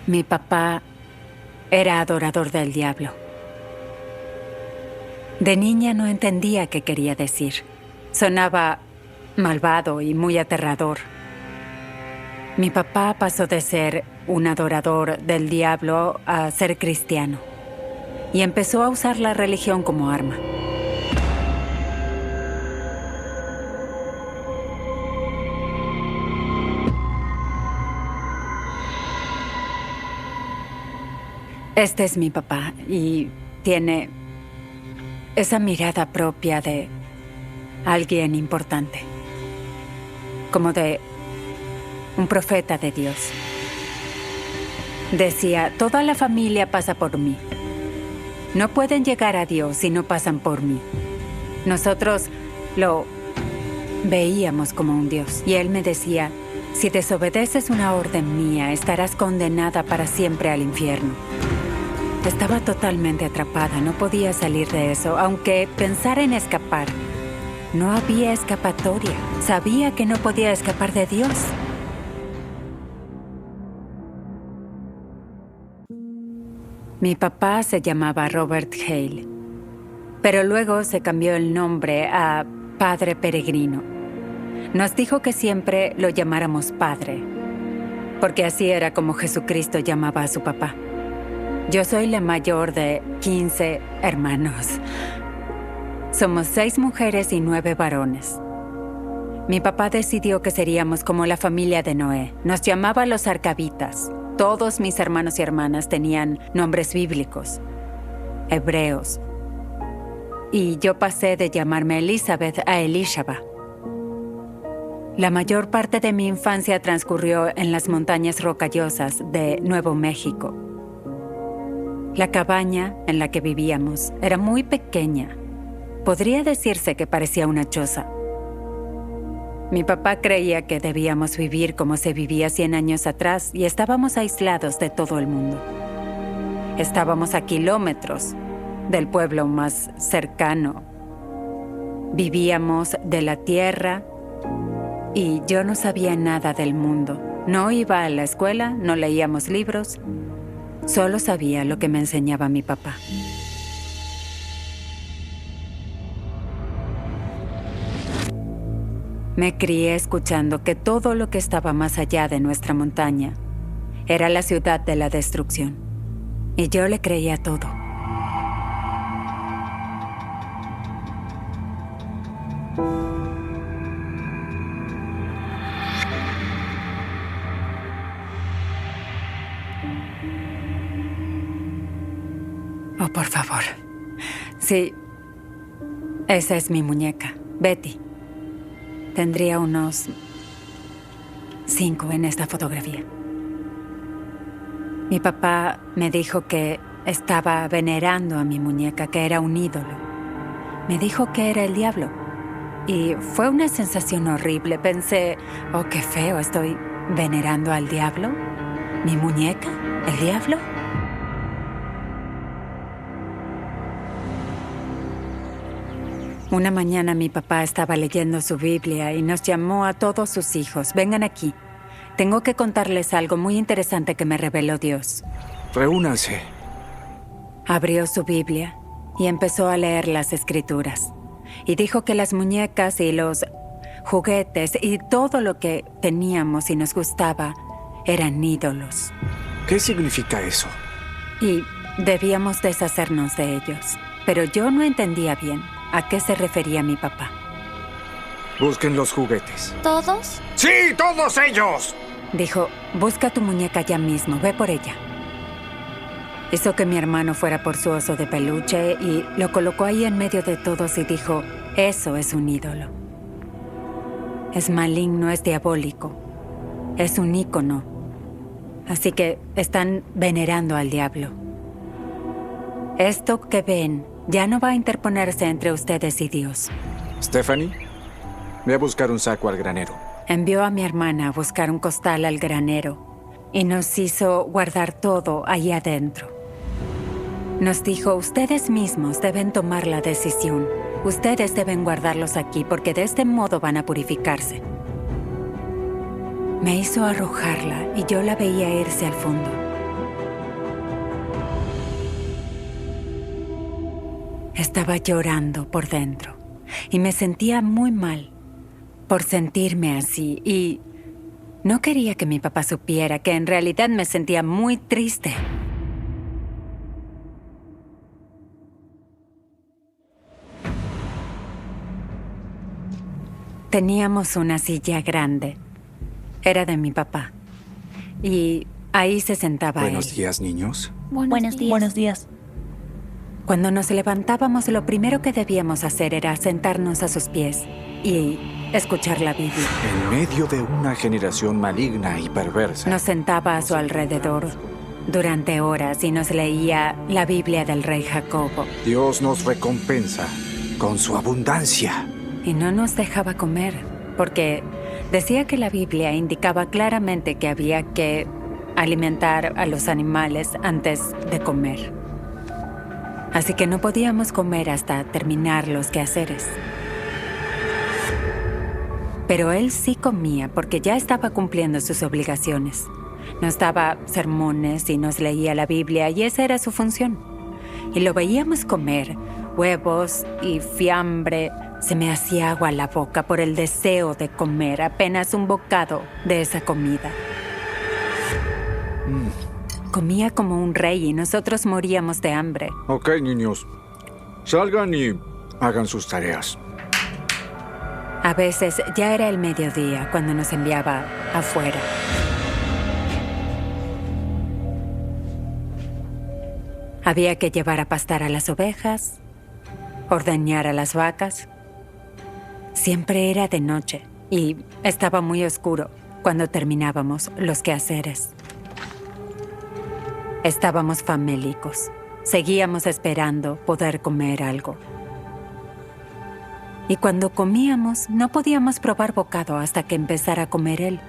Mi papá era adorador del diablo. De niña no entendía qué quería decir. Sonaba malvado y muy aterrador. Mi papá pasó de ser un adorador del diablo a ser cristiano y empezó a usar la religión como arma. Este es mi papá y tiene esa mirada propia de alguien importante, como de un profeta de Dios. Decía, toda la familia pasa por mí. No pueden llegar a Dios si no pasan por mí. Nosotros lo veíamos como un Dios. Y él me decía, si desobedeces una orden mía, estarás condenada para siempre al infierno. Estaba totalmente atrapada, no podía salir de eso, aunque pensara en escapar. No había escapatoria. Sabía que no podía escapar de Dios. Mi papá se llamaba Robert Hale, pero luego se cambió el nombre a Padre Peregrino. Nos dijo que siempre lo llamáramos Padre, porque así era como Jesucristo llamaba a su papá. Yo soy la mayor de 15 hermanos. Somos 6 mujeres y 9 varones. Mi papá decidió que seríamos como la familia de Noé. Nos llamaba los arcabitas. Todos mis hermanos y hermanas tenían nombres bíblicos, hebreos. Y yo pasé de llamarme Elizabeth a Elishaba. La mayor parte de mi infancia transcurrió en las montañas rocallosas de Nuevo México. La cabaña en la que vivíamos era muy pequeña. Podría decirse que parecía una choza. Mi papá creía que debíamos vivir como se vivía 100 años atrás y estábamos aislados de todo el mundo. Estábamos a kilómetros del pueblo más cercano. Vivíamos de la tierra y yo no sabía nada del mundo. No iba a la escuela, no leíamos libros. Solo sabía lo que me enseñaba mi papá. Me crié escuchando que todo lo que estaba más allá de nuestra montaña era la ciudad de la destrucción. Y yo le creía todo. Oh, por favor. Sí, esa es mi muñeca, Betty. Tendría unos 5 en esta fotografía. Mi papá me dijo que estaba venerando a mi muñeca, que era un ídolo. Me dijo que era el diablo. Y fue una sensación horrible. Pensé, oh, qué feo, estoy venerando al diablo. ¿Mi muñeca? ¿El diablo? Una mañana mi papá estaba leyendo su Biblia y nos llamó a todos sus hijos. Vengan aquí. Tengo que contarles algo muy interesante que me reveló Dios. Reúnanse. Abrió su Biblia y empezó a leer las Escrituras. Y dijo que las muñecas y los juguetes y todo lo que teníamos y nos gustaba eran ídolos. ¿Qué significa eso? Y debíamos deshacernos de ellos. Pero yo no entendía bien a qué se refería mi papá. Busquen los juguetes. ¿Todos? ¡Sí, todos ellos! Dijo, busca tu muñeca ya mismo, ve por ella. Hizo que mi hermano fuera por su oso de peluche y lo colocó ahí en medio de todos y dijo, eso es un ídolo. Es maligno, es diabólico. Es un ícono. Así que están venerando al diablo. Esto que ven ya no va a interponerse entre ustedes y Dios. Stephanie, ve a buscar un saco al granero. Envió a mi hermana a buscar un costal al granero y nos hizo guardar todo ahí adentro. Nos dijo, ustedes mismos deben tomar la decisión. Ustedes deben guardarlos aquí porque de este modo van a purificarse. Me hizo arrojarla y yo la veía irse al fondo. Estaba llorando por dentro y me sentía muy mal por sentirme así y no quería que mi papá supiera que en realidad me sentía muy triste. Teníamos una silla grande. Era de mi papá. Y ahí se sentaba él. Buenos días, niños. Buenos días. Buenos días. Cuando nos levantábamos, lo primero que debíamos hacer era sentarnos a sus pies y escuchar la Biblia. En medio de una generación maligna y perversa. Nos sentaba a su alrededor durante horas y nos leía la Biblia del rey Jacobo. Dios nos recompensa con su abundancia. Y no nos dejaba comer, porque decía que la Biblia indicaba claramente que había que alimentar a los animales antes de comer. Así que no podíamos comer hasta terminar los quehaceres. Pero él sí comía porque ya estaba cumpliendo sus obligaciones. Nos daba sermones y nos leía la Biblia y esa era su función. Y lo veíamos comer huevos y fiambre. Se me hacía agua a la boca por el deseo de comer apenas un bocado de esa comida. Comía como un rey y nosotros moríamos de hambre. Ok, niños. Salgan y hagan sus tareas. A veces ya era el mediodía cuando nos enviaba afuera. Había que llevar a pastar a las ovejas, ordeñar a las vacas. Siempre era de noche y estaba muy oscuro cuando terminábamos los quehaceres. Estábamos famélicos. Seguíamos esperando poder comer algo. Y cuando comíamos, no podíamos probar bocado hasta que empezara a comer él.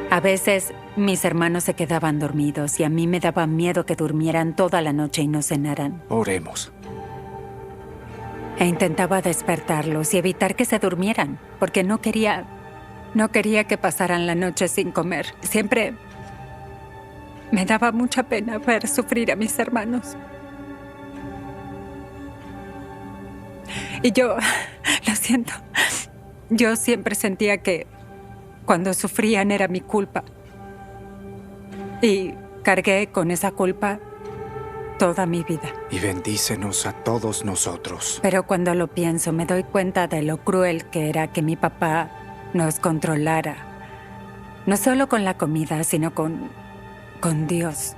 A veces, mis hermanos se quedaban dormidos y a mí me daba miedo que durmieran toda la noche y no cenaran. Oremos. E intentaba despertarlos y evitar que se durmieran, porque no quería que pasaran la noche sin comer. Siempre me daba mucha pena ver sufrir a mis hermanos. Y yo, lo siento, yo siempre sentía que cuando sufrían era mi culpa. Y cargué con esa culpa toda mi vida. Y bendícenos a todos nosotros. Pero cuando lo pienso, me doy cuenta de lo cruel que era que mi papá nos controlara. No solo con la comida, sino con Dios.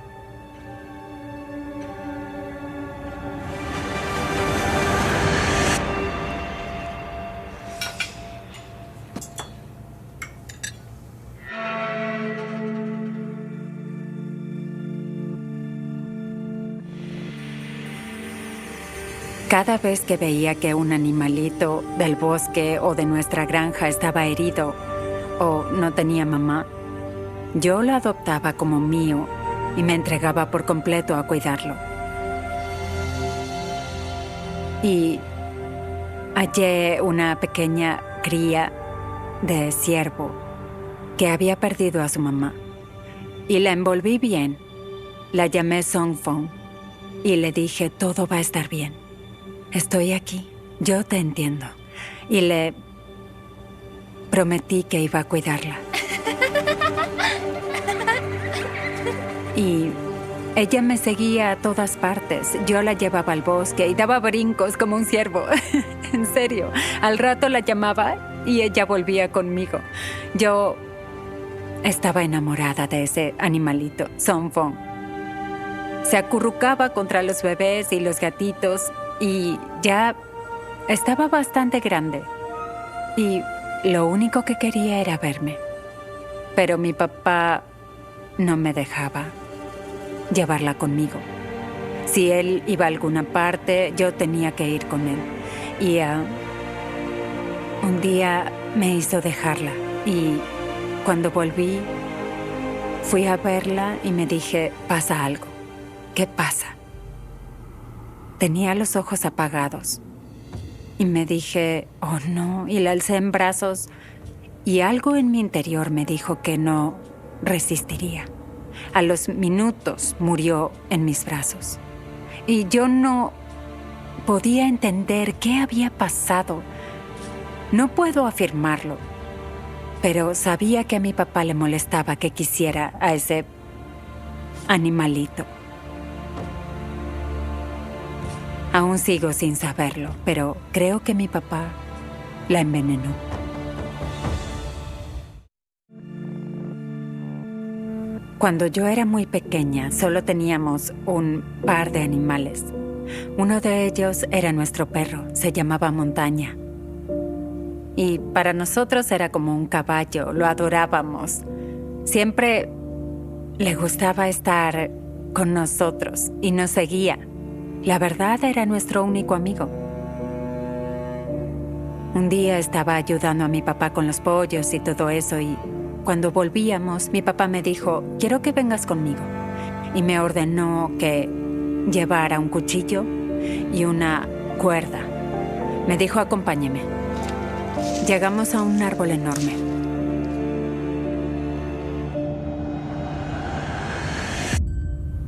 Cada vez que veía que un animalito del bosque o de nuestra granja estaba herido o no tenía mamá, yo lo adoptaba como mío y me entregaba por completo a cuidarlo. Y hallé una pequeña cría de ciervo que había perdido a su mamá. Y la envolví bien. La llamé Songfong y le dije, todo va a estar bien. Estoy aquí, yo te entiendo. Y le prometí que iba a cuidarla. Y ella me seguía a todas partes. Yo la llevaba al bosque y daba brincos como un ciervo. En serio. Al rato la llamaba y ella volvía conmigo. Yo estaba enamorada de ese animalito, Songfong. Se acurrucaba contra los bebés y los gatitos y ya estaba bastante grande. Y lo único que quería era verme. Pero mi papá no me dejaba llevarla conmigo. Si él iba a alguna parte, yo tenía que ir con él. Y un día me hizo dejarla. Y cuando volví, fui a verla y me dije, pasa algo. ¿Qué pasa? Tenía los ojos apagados. Y me dije, oh no, y la alcé en brazos. Y algo en mi interior me dijo que no resistiría. A los minutos murió en mis brazos. Y yo no podía entender qué había pasado. No puedo afirmarlo, pero sabía que a mi papá le molestaba que quisiera a ese animalito. Aún sigo sin saberlo, pero creo que mi papá la envenenó. Cuando yo era muy pequeña, solo teníamos un par de animales. Uno de ellos era nuestro perro, se llamaba Montaña. Y para nosotros era como un caballo, lo adorábamos. Siempre le gustaba estar con nosotros y nos seguía. La verdad, era nuestro único amigo. Un día estaba ayudando a mi papá con los pollos y todo eso, y cuando volvíamos, mi papá me dijo, quiero que vengas conmigo. Y me ordenó que llevara un cuchillo y una cuerda. Me dijo, acompáñeme. Llegamos a un árbol enorme.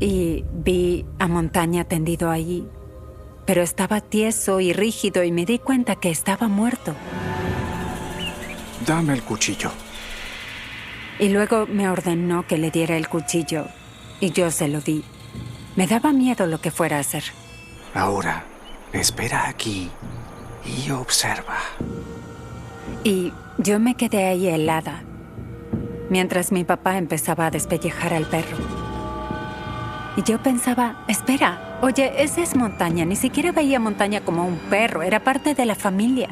Y vi a Montaña tendido allí, pero estaba tieso y rígido y me di cuenta que estaba muerto. Dame el cuchillo. Y luego me ordenó que le diera el cuchillo y yo se lo di. Me daba miedo lo que fuera a hacer. Ahora, espera aquí y observa. Y yo me quedé ahí helada, mientras mi papá empezaba a despellejar al perro. Y yo pensaba, espera, oye, ese es Montaña. Ni siquiera veía a Montaña como un perro, era parte de la familia.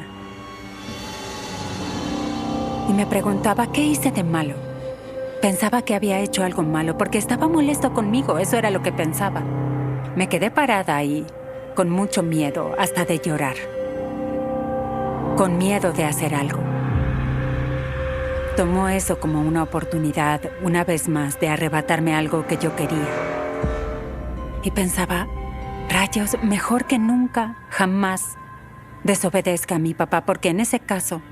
Y me preguntaba, ¿qué hice de malo? Pensaba que había hecho algo malo porque estaba molesto conmigo, eso era lo que pensaba. Me quedé parada ahí, con mucho miedo, hasta de llorar. Con miedo de hacer algo. Tomó eso como una oportunidad, una vez más, de arrebatarme algo que yo quería. Y pensaba, rayos, mejor que nunca, jamás, desobedezca a mi papá, porque en ese caso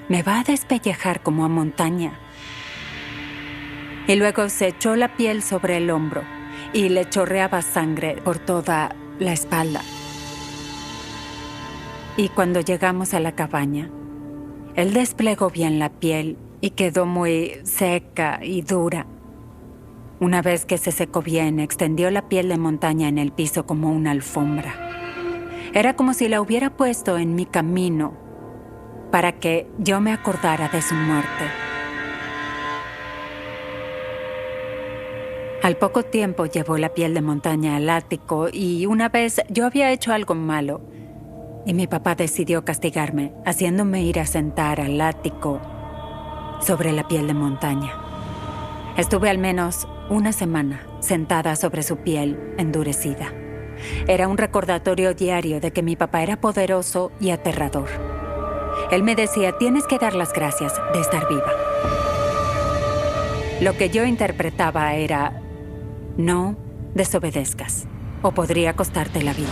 me va a despellejar como a Montaña. Y luego se echó la piel sobre el hombro y le chorreaba sangre por toda la espalda. Y cuando llegamos a la cabaña, él desplegó bien la piel y quedó muy seca y dura. Una vez que se secó bien, extendió la piel de Montaña en el piso como una alfombra. Era como si la hubiera puesto en mi camino para que yo me acordara de su muerte. Al poco tiempo llevó la piel de Montaña al ático y una vez yo había hecho algo malo y mi papá decidió castigarme, haciéndome ir a sentar al ático sobre la piel de Montaña. Estuve al menos una semana sentada sobre su piel endurecida. Era un recordatorio diario de que mi papá era poderoso y aterrador. Él me decía, tienes que dar las gracias de estar viva. Lo que yo interpretaba era, no desobedezcas, o podría costarte la vida.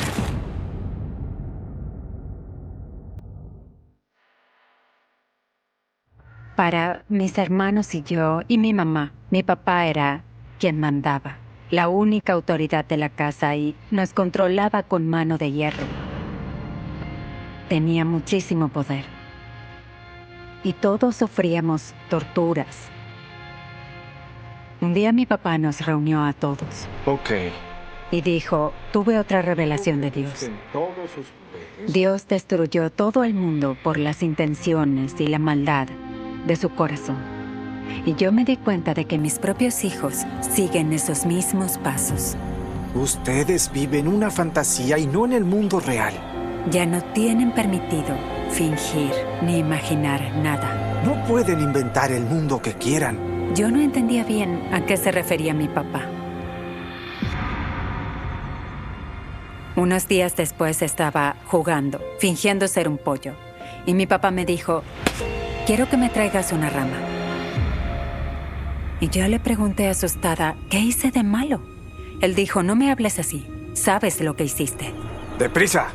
Para mis hermanos y yo, y mi mamá, mi papá era quien mandaba, la única autoridad de la casa, y nos controlaba con mano de hierro. Tenía muchísimo poder. Y todos sufríamos torturas. Un día mi papá nos reunió a todos. Ok. Y dijo, tuve otra revelación de Dios. Dios destruyó todo el mundo por las intenciones y la maldad de su corazón. Y yo me di cuenta de que mis propios hijos siguen esos mismos pasos. Ustedes viven una fantasía y no en el mundo real. Ya no tienen permitido fingir ni imaginar nada. No pueden inventar el mundo que quieran. Yo no entendía bien a qué se refería mi papá. Unos días después estaba jugando, fingiendo ser un pollo. Y mi papá me dijo, quiero que me traigas una rama. Y yo le pregunté asustada, ¿qué hice de malo? Él dijo, no me hables así, sabes lo que hiciste. ¡Deprisa!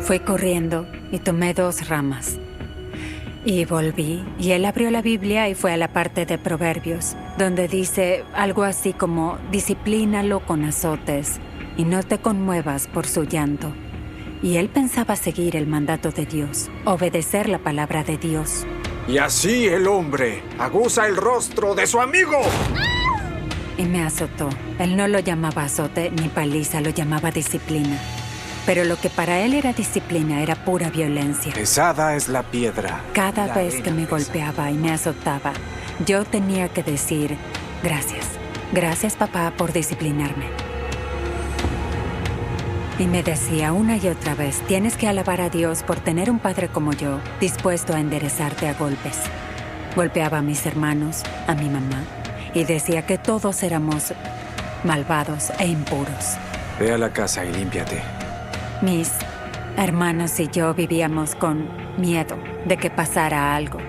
Fui corriendo y tomé 2 ramas. Y volví, y él abrió la Biblia y fue a la parte de Proverbios, donde dice algo así como, disciplínalo con azotes y no te conmuevas por su llanto. Y él pensaba seguir el mandato de Dios, obedecer la palabra de Dios. Y así el hombre aguza el rostro de su amigo. Y me azotó. Él no lo llamaba azote ni paliza, lo llamaba disciplina. Pero lo que para él era disciplina era pura violencia. Pesada es la piedra. Cada vez que me golpeaba y me azotaba, yo tenía que decir, gracias. Gracias, papá, por disciplinarme. Y me decía una y otra vez, tienes que alabar a Dios por tener un padre como yo, dispuesto a enderezarte a golpes. Golpeaba a mis hermanos, a mi mamá, y decía que todos éramos malvados e impuros. Ve a la casa y límpiate. Mis hermanos y yo vivíamos con miedo de que pasara algo.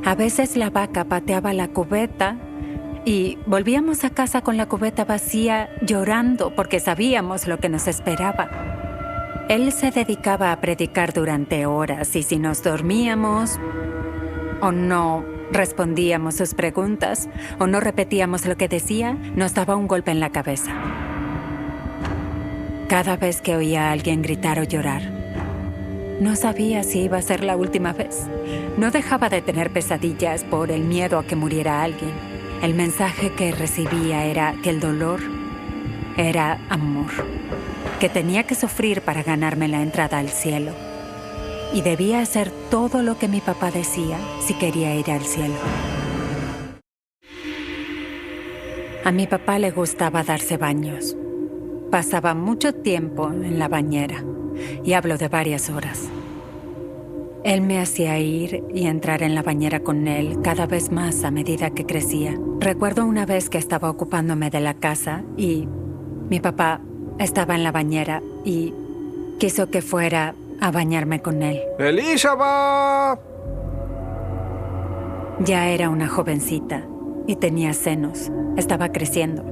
A veces la vaca pateaba la cubeta y volvíamos a casa con la cubeta vacía, llorando porque sabíamos lo que nos esperaba. Él se dedicaba a predicar durante horas y si nos dormíamos o no respondíamos sus preguntas o no repetíamos lo que decía, nos daba un golpe en la cabeza. Cada vez que oía a alguien gritar o llorar, no sabía si iba a ser la última vez. No dejaba de tener pesadillas por el miedo a que muriera alguien. El mensaje que recibía era que el dolor era amor, que tenía que sufrir para ganarme la entrada al cielo. Y debía hacer todo lo que mi papá decía si quería ir al cielo. A mi papá le gustaba darse baños. Pasaba mucho tiempo en la bañera, y hablo de varias horas. Él me hacía ir y entrar en la bañera con él cada vez más a medida que crecía. Recuerdo una vez que estaba ocupándome de la casa y mi papá estaba en la bañera y quiso que fuera a bañarme con él. ¡Elizabeth! Ya era una jovencita y tenía senos. Estaba creciendo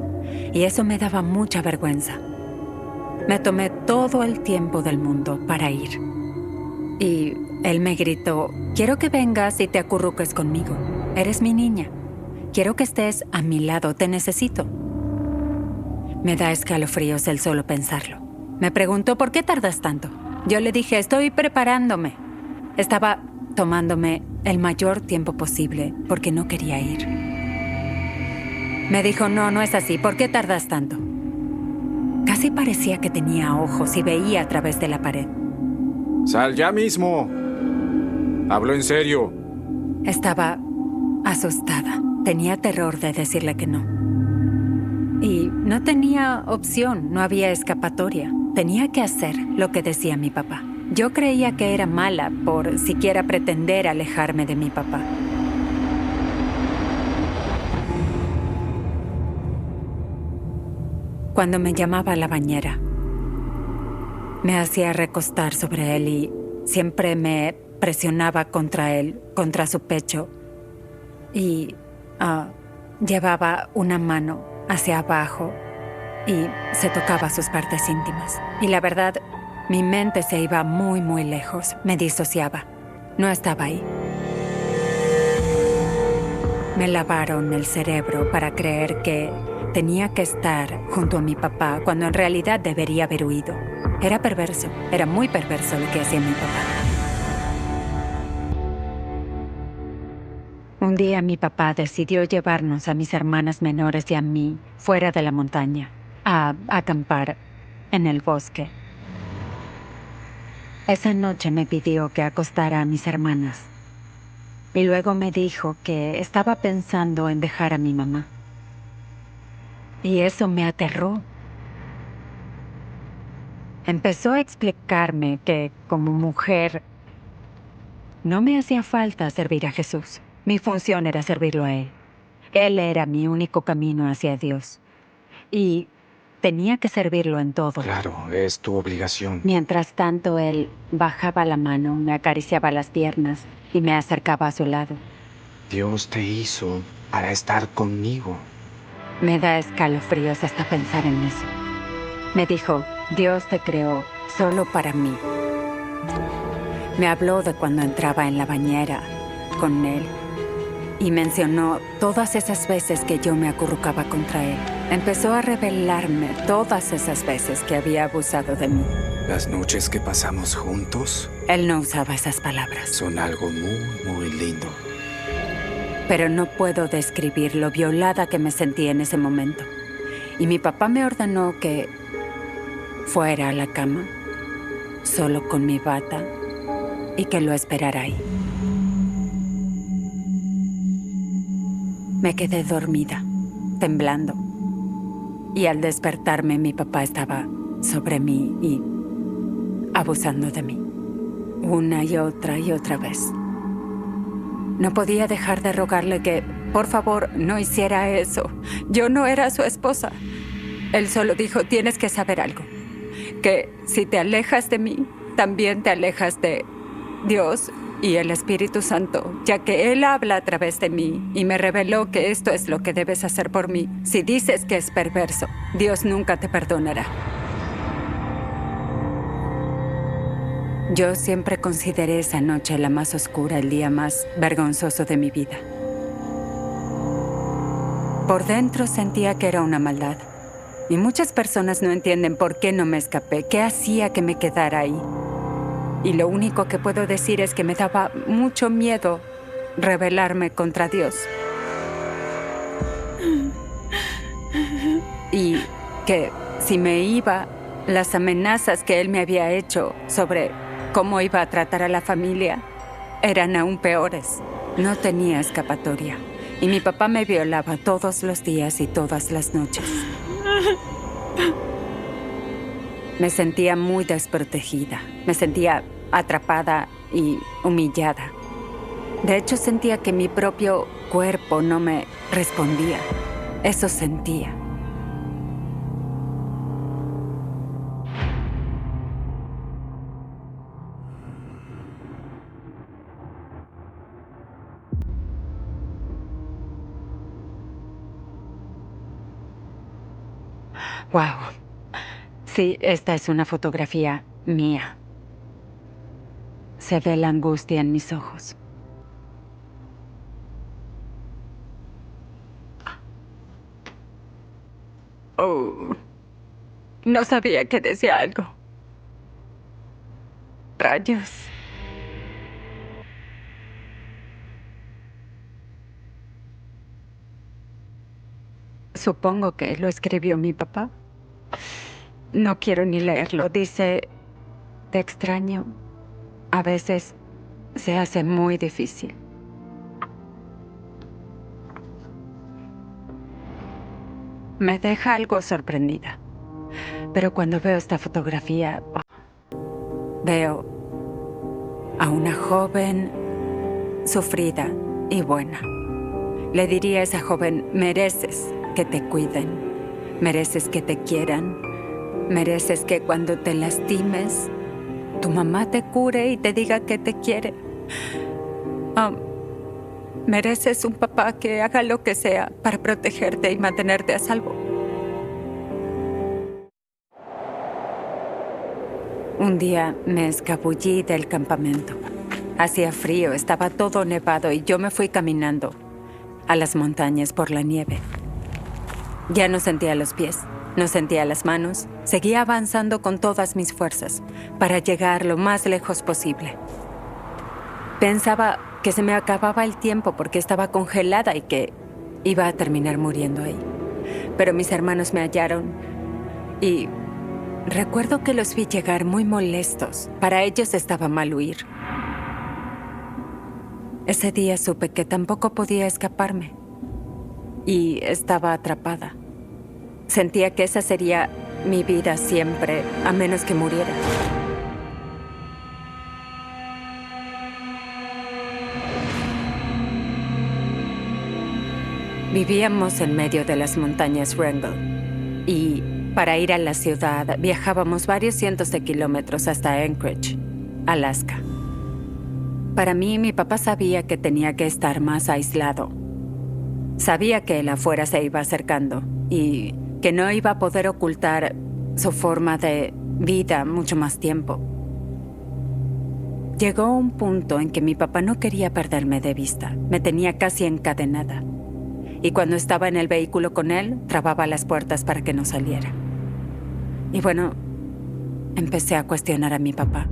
y eso me daba mucha vergüenza. Me tomé todo el tiempo del mundo para ir. Y él me gritó, quiero que vengas y te acurruques conmigo. Eres mi niña. Quiero que estés a mi lado, te necesito. Me da escalofríos el solo pensarlo. Me preguntó, ¿por qué tardas tanto? Yo le dije, estoy preparándome. Estaba tomándome el mayor tiempo posible porque no quería ir. Me dijo, no es así. ¿Por qué tardas tanto? Casi parecía que tenía ojos y veía a través de la pared. ¡Sal ya mismo! Hablo en serio. Estaba asustada. Tenía terror de decirle que no. Y no tenía opción, no había escapatoria. Tenía que hacer lo que decía mi papá. Yo creía que era mala por siquiera pretender alejarme de mi papá. Cuando me llamaba a la bañera, me hacía recostar sobre él y siempre me presionaba contra él, contra su pecho. Y llevaba una mano hacia abajo y se tocaba sus partes íntimas. Y la verdad, mi mente se iba muy, muy lejos. Me disociaba. No estaba ahí. Me lavaron el cerebro para creer que tenía que estar junto a mi papá cuando en realidad debería haber huido. Era perverso, era muy perverso lo que hacía mi papá. Un día mi papá decidió llevarnos a mis hermanas menores y a mí fuera de la montaña, a acampar en el bosque. Esa noche me pidió que acostara a mis hermanas. Y luego me dijo que estaba pensando en dejar a mi mamá. Y eso me aterró. Empezó a explicarme que, como mujer, no me hacía falta servir a Jesús. Mi función era servirlo a Él. Él era mi único camino hacia Dios. Y tenía que servirlo en todo. Claro, es tu obligación. Mientras tanto, él bajaba la mano, me acariciaba las piernas y me acercaba a su lado. Dios te hizo para estar conmigo. Me da escalofríos hasta pensar en eso. Me dijo, Dios te creó solo para mí. Me habló de cuando entraba en la bañera con él y mencionó todas esas veces que yo me acurrucaba contra él. Empezó a revelarme todas esas veces que había abusado de mí. Las noches que pasamos juntos Él no usaba esas palabras. son algo muy lindo. Pero no puedo describir lo violada que me sentí en ese momento. Y mi papá me ordenó que fuera a la cama, solo con mi bata, y que lo esperara ahí. Me quedé dormida, temblando. Y al despertarme, mi papá estaba sobre mí y abusando de mí. Una y otra vez. No podía dejar de rogarle que, por favor, no hiciera eso. Yo no era su esposa. Él solo dijo, tienes que saber algo. Que si te alejas de mí, también te alejas de Dios y el Espíritu Santo, ya que Él habla a través de mí y me reveló que esto es lo que debes hacer por mí. Si dices que es perverso, Dios nunca te perdonará. Yo siempre consideré esa noche la más oscura, el día más vergonzoso de mi vida. Por dentro sentía que era una maldad. Y muchas personas no entienden por qué no me escapé, qué hacía que me quedara ahí. Y lo único que puedo decir es que me daba mucho miedo rebelarme contra Dios. Y que si me iba, las amenazas que Él me había hecho sobre cómo iba a tratar a la familia eran aún peores. No tenía escapatoria. Y mi papá me violaba todos los días y todas las noches. Me sentía muy desprotegida. Me sentía atrapada y humillada. De hecho, sentía que mi propio cuerpo no me respondía. Eso sentía. Wow. Sí, esta es una fotografía mía. Se ve la angustia en mis ojos. Oh. No sabía que decía algo. Rayos. Supongo que lo escribió mi papá. No quiero ni leerlo. Dice, te extraño. A veces se hace muy difícil. Me deja algo sorprendida. Pero cuando veo esta fotografía, veo a una joven sufrida y buena. Le diría a esa joven, mereces que te cuiden, mereces que te quieran, mereces que cuando te lastimes, tu mamá te cure y te diga que te quiere. Mereces un papá que haga lo que sea para protegerte y mantenerte a salvo. Un día me escabullí del campamento. Hacía frío, estaba todo nevado y yo me fui caminando a las montañas por la nieve. Ya no sentía los pies, no sentía las manos. Seguía avanzando con todas mis fuerzas para llegar lo más lejos posible. Pensaba que se me acababa el tiempo porque estaba congelada y que iba a terminar muriendo ahí. Pero mis hermanos me hallaron y recuerdo que los vi llegar muy molestos. Para ellos estaba mal huir. Ese día supe que tampoco podía escaparme y estaba atrapada. Sentía que esa sería mi vida siempre, a menos que muriera. Vivíamos en medio de las montañas Wrangell y para ir a la ciudad viajábamos varios cientos de kilómetros hasta Anchorage, Alaska. Para mí, mi papá sabía que tenía que estar más aislado. Sabía que el afuera se iba acercando y que no iba a poder ocultar su forma de vida mucho más tiempo. Llegó un punto en que mi papá no quería perderme de vista. Me tenía casi encadenada. y cuando estaba en el vehículo con él, trababa las puertas para que no saliera. Y bueno, empecé a cuestionar a mi papá.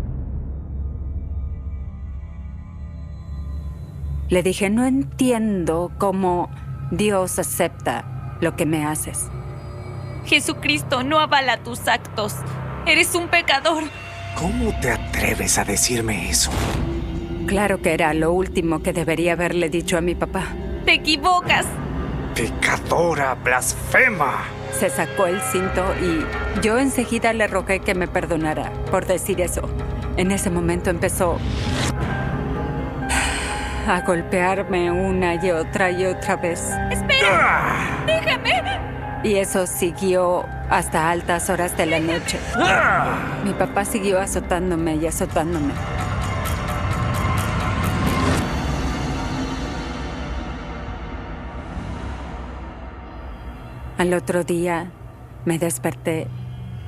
Le dije, no entiendo cómo Dios acepta lo que me haces. Jesucristo no avala tus actos. Eres un pecador. ¿Cómo te atreves a decirme eso? Claro que era lo último que debería haberle dicho a mi papá. Te equivocas. ¡Pecadora, blasfema! Se sacó el cinto y yo enseguida le rogué que me perdonara por decir eso. En ese momento empezó a golpearme una y otra vez. ¡Espera! ¡Déjame! Y eso siguió hasta altas horas de la noche. Mi papá siguió azotándome y azotándome. Al otro día me desperté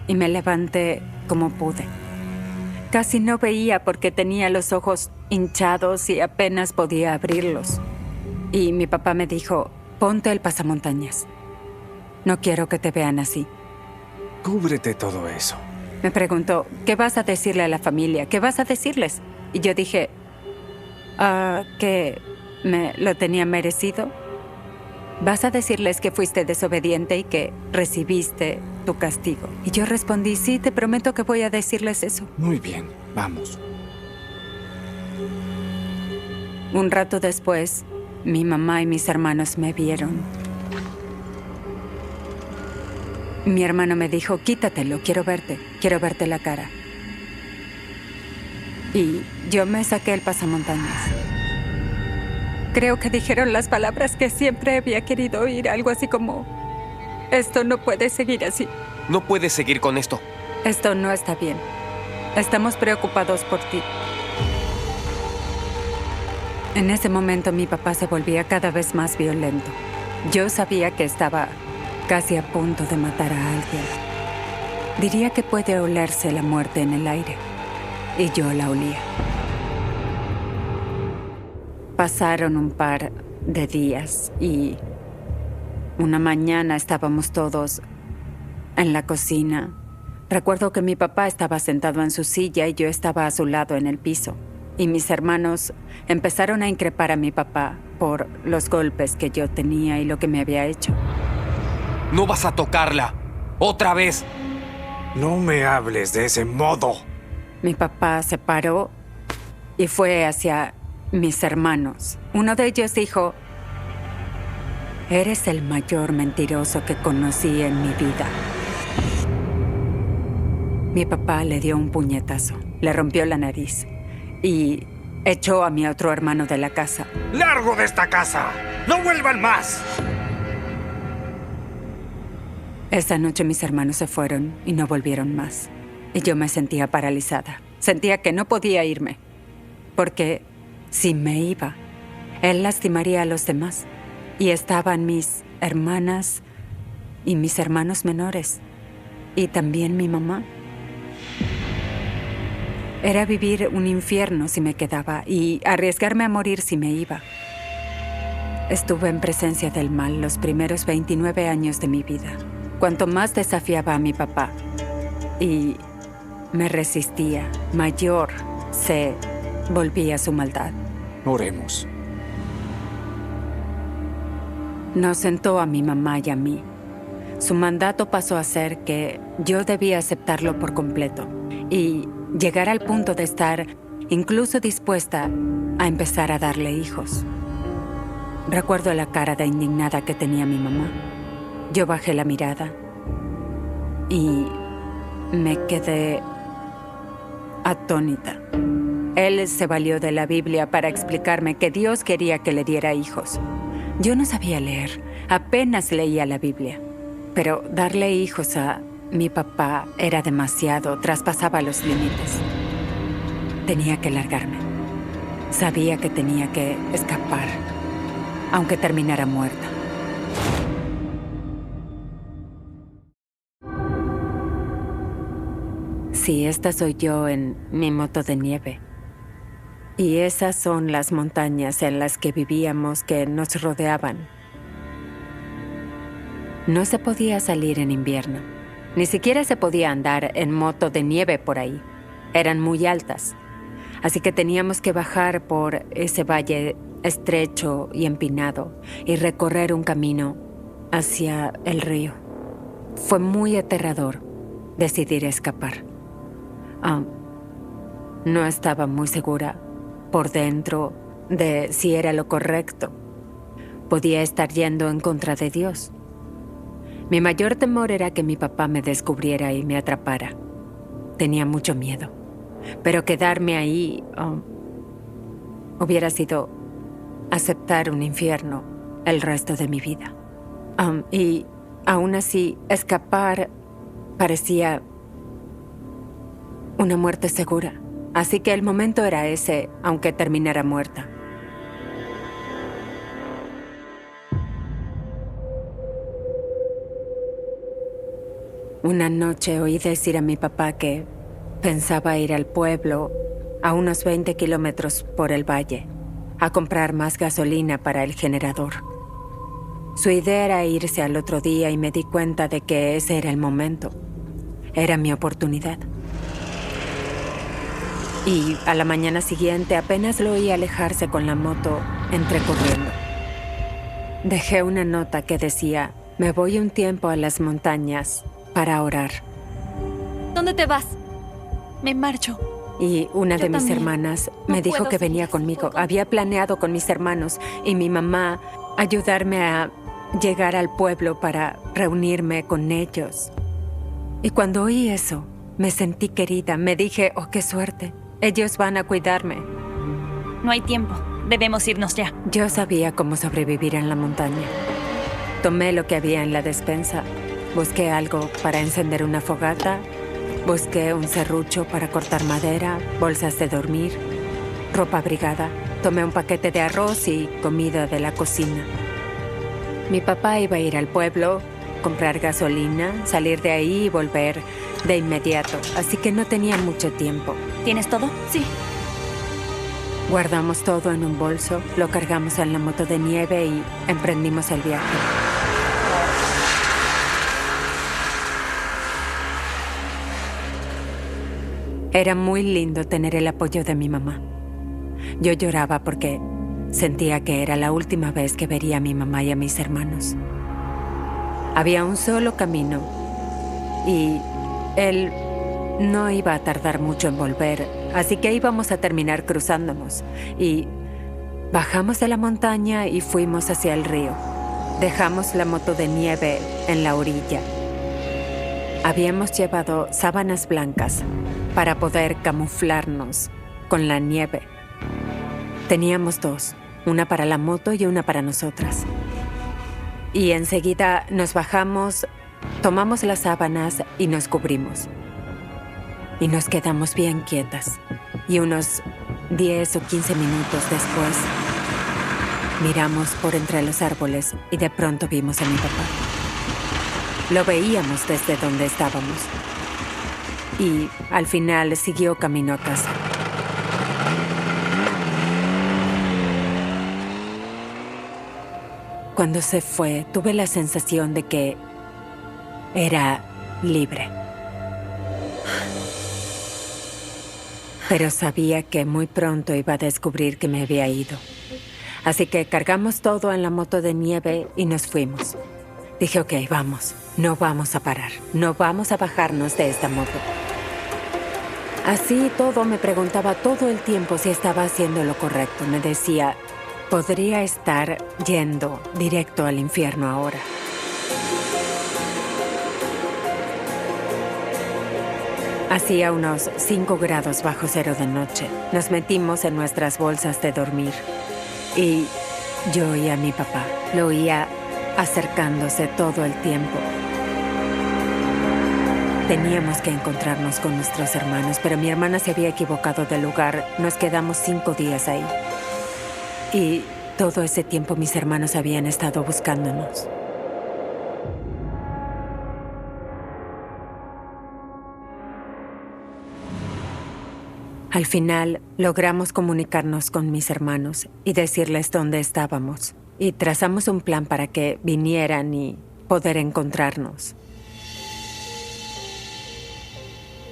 y me levanté como pude. Casi no veía porque tenía los ojos hinchados y apenas podía abrirlos. Y mi papá me dijo, ponte el pasamontañas. No quiero que te vean así. Cúbrete todo eso. Me preguntó, ¿qué vas a decirle a la familia? ¿Qué vas a decirles? Y yo dije, que me lo tenía merecido. ¿Vas a decirles que fuiste desobediente y que recibiste tu castigo? Y yo respondí, sí, te prometo que voy a decirles eso. Muy bien, vamos. Un rato después, mi mamá y mis hermanos me vieron. Mi hermano me dijo, quítatelo, quiero verte la cara. Y yo me saqué el pasamontañas. Creo que dijeron las palabras que siempre había querido oír, algo así como, esto no puede seguir así. No puedes seguir con esto. Esto no está bien. Estamos preocupados por ti. En ese momento mi papá se volvía cada vez más violento. Yo sabía que estaba casi a punto de matar a alguien. Diría que puede olerse la muerte en el aire. Y yo la olía. Pasaron un par de días y una mañana estábamos todos en la cocina. Recuerdo que mi papá estaba sentado en su silla y yo estaba a su lado en el piso. Y mis hermanos empezaron a increpar a mi papá por los golpes que yo tenía y lo que me había hecho. No vas a tocarla. ¡Otra vez! No me hables de ese modo. Mi papá se paró y fue hacia mis hermanos. Uno de ellos dijo, eres el mayor mentiroso que conocí en mi vida. Mi papá le dio un puñetazo, le rompió la nariz y echó a mi otro hermano de la casa. ¡Largo de esta casa! ¡No vuelvan más! Esa noche mis hermanos se fueron y no volvieron más. Y yo me sentía paralizada. Sentía que no podía irme. Porque si me iba, él lastimaría a los demás. Y estaban mis hermanas y mis hermanos menores. Y también mi mamá. Era vivir un infierno si me quedaba y arriesgarme a morir si me iba. Estuve en presencia del mal los primeros 29 años de mi vida. Cuanto más desafiaba a mi papá y me resistía, mayor se volvía su maldad. Oremos. Nos sentó a mi mamá y a mí. Su mandato pasó a ser que yo debía aceptarlo por completo y llegar al punto de estar incluso dispuesta a empezar a darle hijos. Recuerdo la cara de indignada que tenía mi mamá. Yo bajé la mirada y me quedé atónita. Él se valió de la Biblia para explicarme que Dios quería que le diera hijos. Yo no sabía leer, apenas leía la Biblia. Pero darle hijos a mi papá era demasiado, traspasaba los límites. Tenía que largarme. Sabía que tenía que escapar, aunque terminara muerta. Sí, esta soy yo en mi moto de nieve. Y esas son las montañas en las que vivíamos que nos rodeaban. No se podía salir en invierno. Ni siquiera se podía andar en moto de nieve por ahí. Eran muy altas. Así que teníamos que bajar por ese valle estrecho y empinado y recorrer un camino hacia el río. Fue muy aterrador decidir escapar. No estaba muy segura por dentro de si era lo correcto. Podía estar yendo en contra de Dios. Mi mayor temor era que mi papá me descubriera y me atrapara. Tenía mucho miedo. Pero quedarme ahí hubiera sido aceptar un infierno el resto de mi vida. Y aún así, escapar parecía una muerte segura. Así que el momento era ese, aunque terminara muerta. Una noche oí decir a mi papá que pensaba ir al pueblo, a unos 20 kilómetros por el valle, a comprar más gasolina para el generador. Su idea era irse al otro día y me di cuenta de que ese era el momento. Era mi oportunidad. Y a la mañana siguiente apenas lo oí alejarse con la moto, entré corriendo. Dejé una nota que decía: me voy un tiempo a las montañas para orar. ¿Dónde te vas? Me marcho. Y una de mis también. hermanas No me dijo puedo que seguir venía así, conmigo. puedo. Había planeado con mis hermanos y mi mamá ayudarme a llegar al pueblo para reunirme con ellos. Y cuando oí eso, me sentí querida. Me dije: oh, qué suerte. Ellos van a cuidarme. No hay tiempo. Debemos irnos ya. Yo sabía cómo sobrevivir en la montaña. Tomé lo que había en la despensa. Busqué algo para encender una fogata. Busqué un serrucho para cortar madera, bolsas de dormir, ropa abrigada. Tomé un paquete de arroz y comida de la cocina. Mi papá iba a ir al pueblo, comprar gasolina, salir de ahí y volver de inmediato. Así que no tenía mucho tiempo. ¿Tienes todo? Sí. Guardamos todo en un bolso, lo cargamos en la moto de nieve y emprendimos el viaje. Era muy lindo tener el apoyo de mi mamá. Yo lloraba porque sentía que era la última vez que vería a mi mamá y a mis hermanos. Había un solo camino y él no iba a tardar mucho en volver, así que íbamos a terminar cruzándonos. Y bajamos de la montaña y fuimos hacia el río. Dejamos la moto de nieve en la orilla. Habíamos llevado sábanas blancas para poder camuflarnos con la nieve. Teníamos dos, una para la moto y una para nosotras. Y enseguida nos bajamos, tomamos las sábanas y nos cubrimos. Y nos quedamos bien quietas. Y unos 10 o 15 minutos después, miramos por entre los árboles y de pronto vimos a mi papá. Lo veíamos desde donde estábamos. Y al final siguió camino a casa. Cuando se fue, tuve la sensación de que era libre. Pero sabía que muy pronto iba a descubrir que me había ido. Así que cargamos todo en la moto de nieve y nos fuimos. Dije: ok, vamos, no vamos a parar, no vamos a bajarnos de esta moto. Así todo me preguntaba todo el tiempo si estaba haciendo lo correcto. Me decía: podría estar yendo directo al infierno ahora. Hacía unos 5 grados bajo cero de noche. Nos metimos en nuestras bolsas de dormir. Y yo oía a mi papá. Lo oía acercándose todo el tiempo. Teníamos que encontrarnos con nuestros hermanos, pero mi hermana se había equivocado de lugar. Nos quedamos 5 días ahí. Y todo ese tiempo mis hermanos habían estado buscándonos. Al final, logramos comunicarnos con mis hermanos y decirles dónde estábamos. Y trazamos un plan para que vinieran y poder encontrarnos.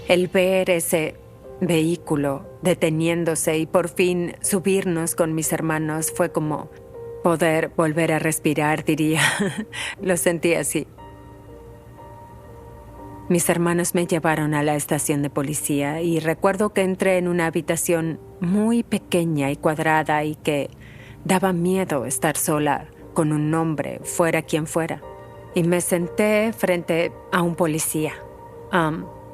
El ver ese vehículo deteniéndose y por fin subirnos con mis hermanos fue como poder volver a respirar, diría. Lo sentí así. Mis hermanos me llevaron a la estación de policía y recuerdo que entré en una habitación muy pequeña y cuadrada y que daba miedo estar sola con un hombre, fuera quien fuera. Y me senté frente a un policía.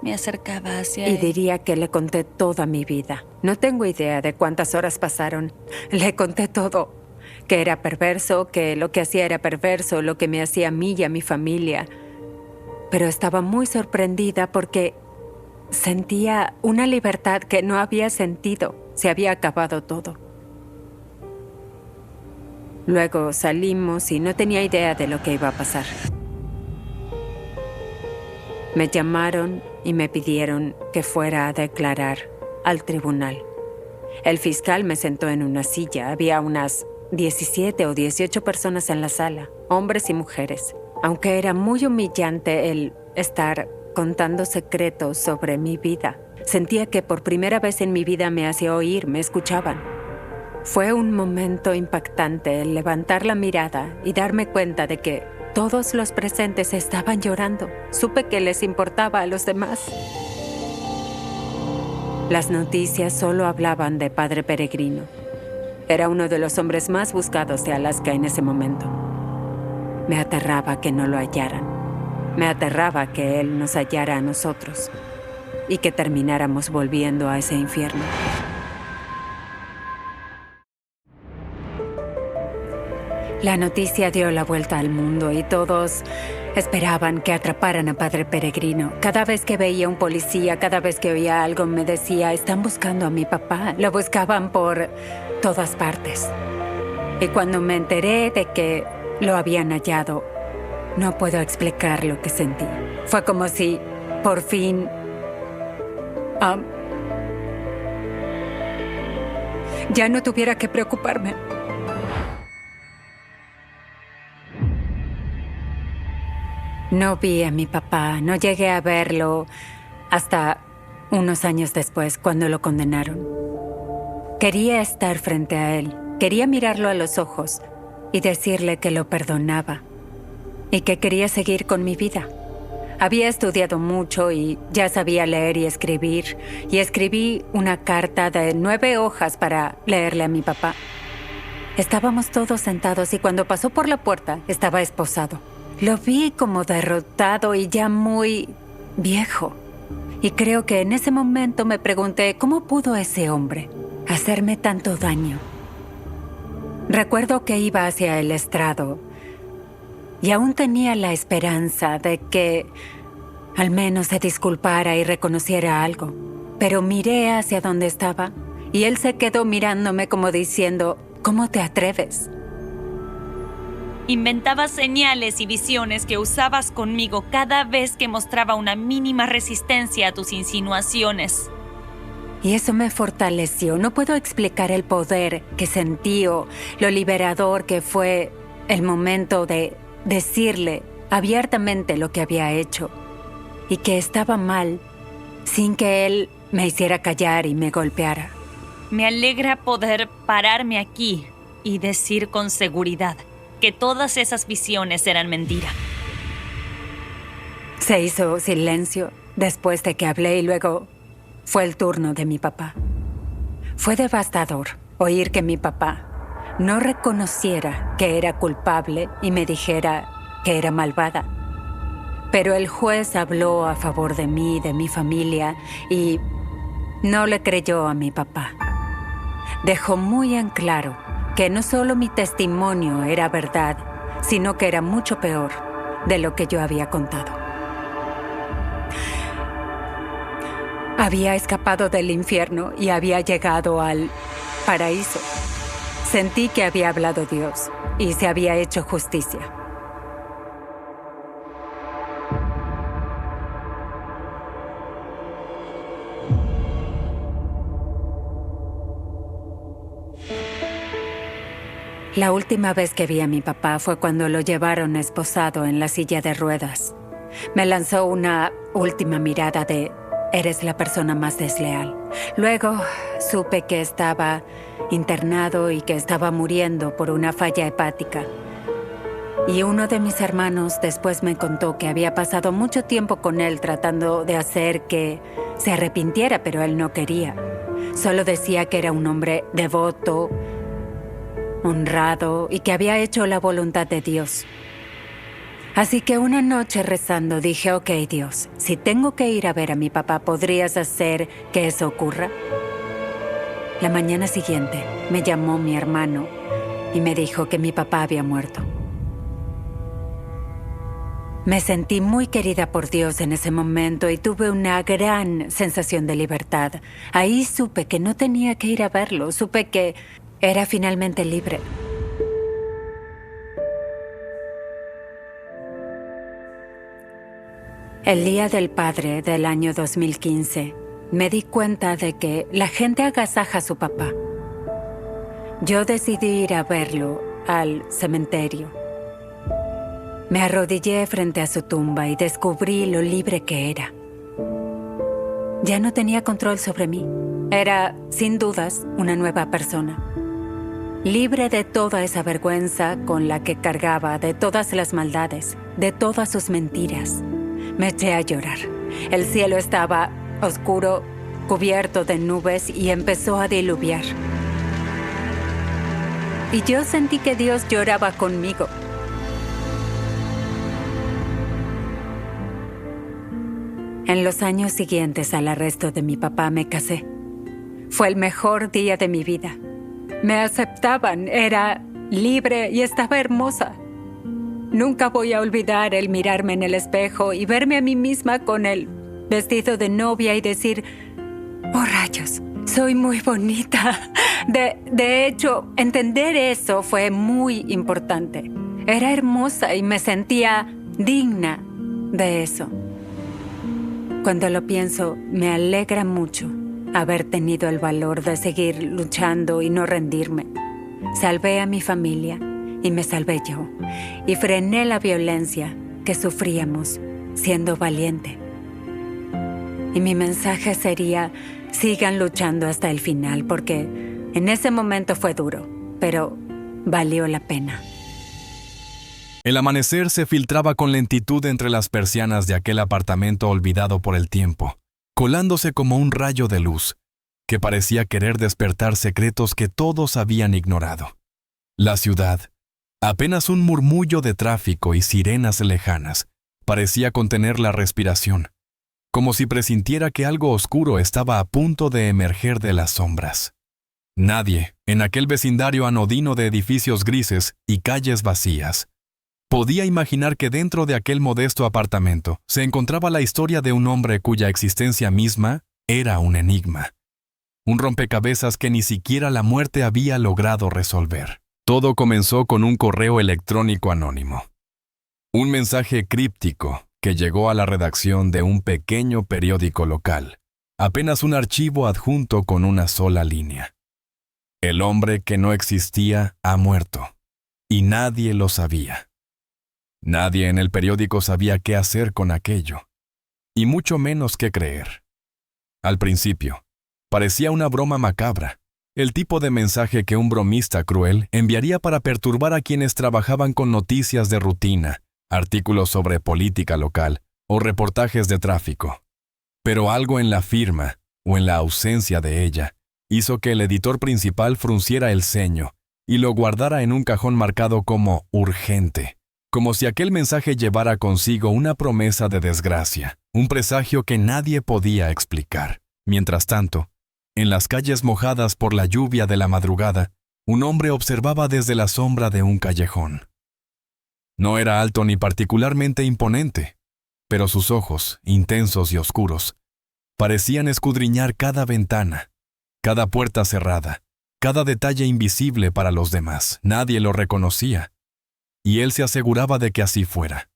Me acercaba hacia Y él. diría que le conté toda mi vida. No tengo idea de cuántas horas pasaron. Le conté todo. Que era perverso, que lo que hacía era perverso, lo que me hacía a mí y a mi familia. Pero estaba muy sorprendida porque sentía una libertad que no había sentido. Se había acabado todo. Luego salimos y no tenía idea de lo que iba a pasar. Me llamaron y me pidieron que fuera a declarar al tribunal. El fiscal me sentó en una silla. Había unas 17 o 18 personas en la sala, hombres y mujeres. Aunque era muy humillante el estar contando secretos sobre mi vida, sentía que por primera vez en mi vida me hacía oír, me escuchaban. Fue un momento impactante el levantar la mirada y darme cuenta de que todos los presentes estaban llorando. Supe que les importaba a los demás. Las noticias solo hablaban de Padre Peregrino. Era uno de los hombres más buscados de Alaska en ese momento. Me aterraba que no lo hallaran. Me aterraba que él nos hallara a nosotros y que termináramos volviendo a ese infierno. La noticia dio la vuelta al mundo y todos esperaban que atraparan a Padre Peregrino. Cada vez que veía un policía, cada vez que oía algo, me decía, están buscando a mi papá. Lo buscaban por todas partes. Y cuando me enteré de que lo habían hallado, no puedo explicar lo que sentí. Fue como si, por fin, ya no tuviera que preocuparme. No vi a mi papá, no llegué a verlo hasta unos años después, cuando lo condenaron. Quería estar frente a él, quería mirarlo a los ojos y decirle que lo perdonaba y que quería seguir con mi vida. Había estudiado mucho y ya sabía leer y escribí una carta de 9 hojas para leerle a mi papá. Estábamos todos sentados y cuando pasó por la puerta estaba esposado. Lo vi como derrotado y ya muy viejo. Y creo que en ese momento me pregunté, ¿cómo pudo ese hombre hacerme tanto daño? Recuerdo que iba hacia el estrado y aún tenía la esperanza de que al menos se disculpara y reconociera algo. Pero miré hacia donde estaba y él se quedó mirándome como diciendo, ¿cómo te atreves? Inventabas señales y visiones que usabas conmigo cada vez que mostraba una mínima resistencia a tus insinuaciones. Y eso me fortaleció. No puedo explicar el poder que sentí o lo liberador que fue el momento de decirle abiertamente lo que había hecho y que estaba mal sin que él me hiciera callar y me golpeara. Me alegra poder pararme aquí y decir con seguridad que todas esas visiones eran mentira. Se hizo silencio después de que hablé y luego fue el turno de mi papá. Fue devastador oír que mi papá no reconociera que era culpable y me dijera que era malvada. Pero el juez habló a favor de mí, de mi familia, y no le creyó a mi papá. Dejó muy en claro que no solo mi testimonio era verdad, sino que era mucho peor de lo que yo había contado. Había escapado del infierno y había llegado al paraíso. Sentí que había hablado Dios y se había hecho justicia. La última vez que vi a mi papá fue cuando lo llevaron esposado en la silla de ruedas. Me lanzó una última mirada de «Eres la persona más desleal». Luego supe que estaba internado y que estaba muriendo por una falla hepática. Y uno de mis hermanos después me contó que había pasado mucho tiempo con él tratando de hacer que se arrepintiera, pero él no quería. Solo decía que era un hombre devoto, honrado y que había hecho la voluntad de Dios. Así que una noche rezando dije, ok, Dios, si tengo que ir a ver a mi papá, ¿podrías hacer que eso ocurra? La mañana siguiente me llamó mi hermano y me dijo que mi papá había muerto. Me sentí muy querida por Dios en ese momento y tuve una gran sensación de libertad. Ahí supe que no tenía que ir a verlo, supe que era finalmente libre. El Día del Padre del año 2015, me di cuenta de que la gente agasaja a su papá. Yo decidí ir a verlo al cementerio. Me arrodillé frente a su tumba y descubrí lo libre que era. Ya no tenía control sobre mí. Era, sin dudas, una nueva persona. Libre de toda esa vergüenza con la que cargaba, de todas las maldades, de todas sus mentiras. Me eché a llorar. El cielo estaba oscuro, cubierto de nubes y empezó a diluviar. Y yo sentí que Dios lloraba conmigo. En los años siguientes al arresto de mi papá me casé. Fue el mejor día de mi vida. Me aceptaban, era libre y estaba hermosa. Nunca voy a olvidar el mirarme en el espejo y verme a mí misma con el vestido de novia y decir, oh rayos, soy muy bonita. De hecho, entender eso fue muy importante. Era hermosa y me sentía digna de eso. Cuando lo pienso, me alegra mucho haber tenido el valor de seguir luchando y no rendirme. Salvé a mi familia y me salvé yo. Y frené la violencia que sufríamos siendo valiente. Y mi mensaje sería, sigan luchando hasta el final, porque en ese momento fue duro, pero valió la pena. El amanecer se filtraba con lentitud entre las persianas de aquel apartamento olvidado por el tiempo, colándose como un rayo de luz, que parecía querer despertar secretos que todos habían ignorado. La ciudad, apenas un murmullo de tráfico y sirenas lejanas, parecía contener la respiración, como si presintiera que algo oscuro estaba a punto de emerger de las sombras. Nadie, en aquel vecindario anodino de edificios grises y calles vacías, podía imaginar que dentro de aquel modesto apartamento se encontraba la historia de un hombre cuya existencia misma era un enigma. Un rompecabezas que ni siquiera la muerte había logrado resolver. Todo comenzó con un correo electrónico anónimo. Un mensaje críptico que llegó a la redacción de un pequeño periódico local. Apenas un archivo adjunto con una sola línea. El hombre que no existía ha muerto. Y nadie lo sabía. Nadie en el periódico sabía qué hacer con aquello, y mucho menos qué creer. Al principio, parecía una broma macabra, el tipo de mensaje que un bromista cruel enviaría para perturbar a quienes trabajaban con noticias de rutina, artículos sobre política local o reportajes de tráfico. Pero algo en la firma, o en la ausencia de ella, hizo que el editor principal frunciera el ceño y lo guardara en un cajón marcado como urgente. Como si aquel mensaje llevara consigo una promesa de desgracia, un presagio que nadie podía explicar. Mientras tanto, en las calles mojadas por la lluvia de la madrugada, un hombre observaba desde la sombra de un callejón. No era alto ni particularmente imponente, pero sus ojos, intensos y oscuros, parecían escudriñar cada ventana, cada puerta cerrada, cada detalle invisible para los demás. Nadie lo reconocía. Y él se aseguraba de que así fuera.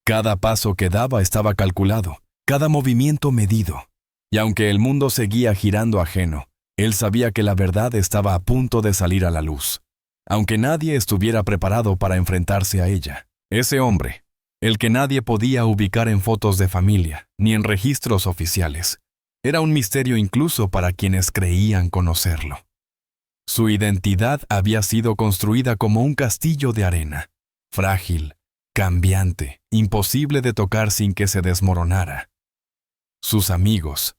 Cada paso que daba estaba calculado, cada movimiento medido. Y aunque el mundo seguía girando ajeno, él sabía que la verdad estaba a punto de salir a la luz. aunque nadie estuviera preparado para enfrentarse a ella. Ese hombre, el que nadie podía ubicar en fotos de familia, ni en registros oficiales, era un misterio incluso para quienes creían conocerlo. Su identidad había sido construida como un castillo de arena, frágil, cambiante, imposible de tocar sin que se desmoronara. Sus amigos,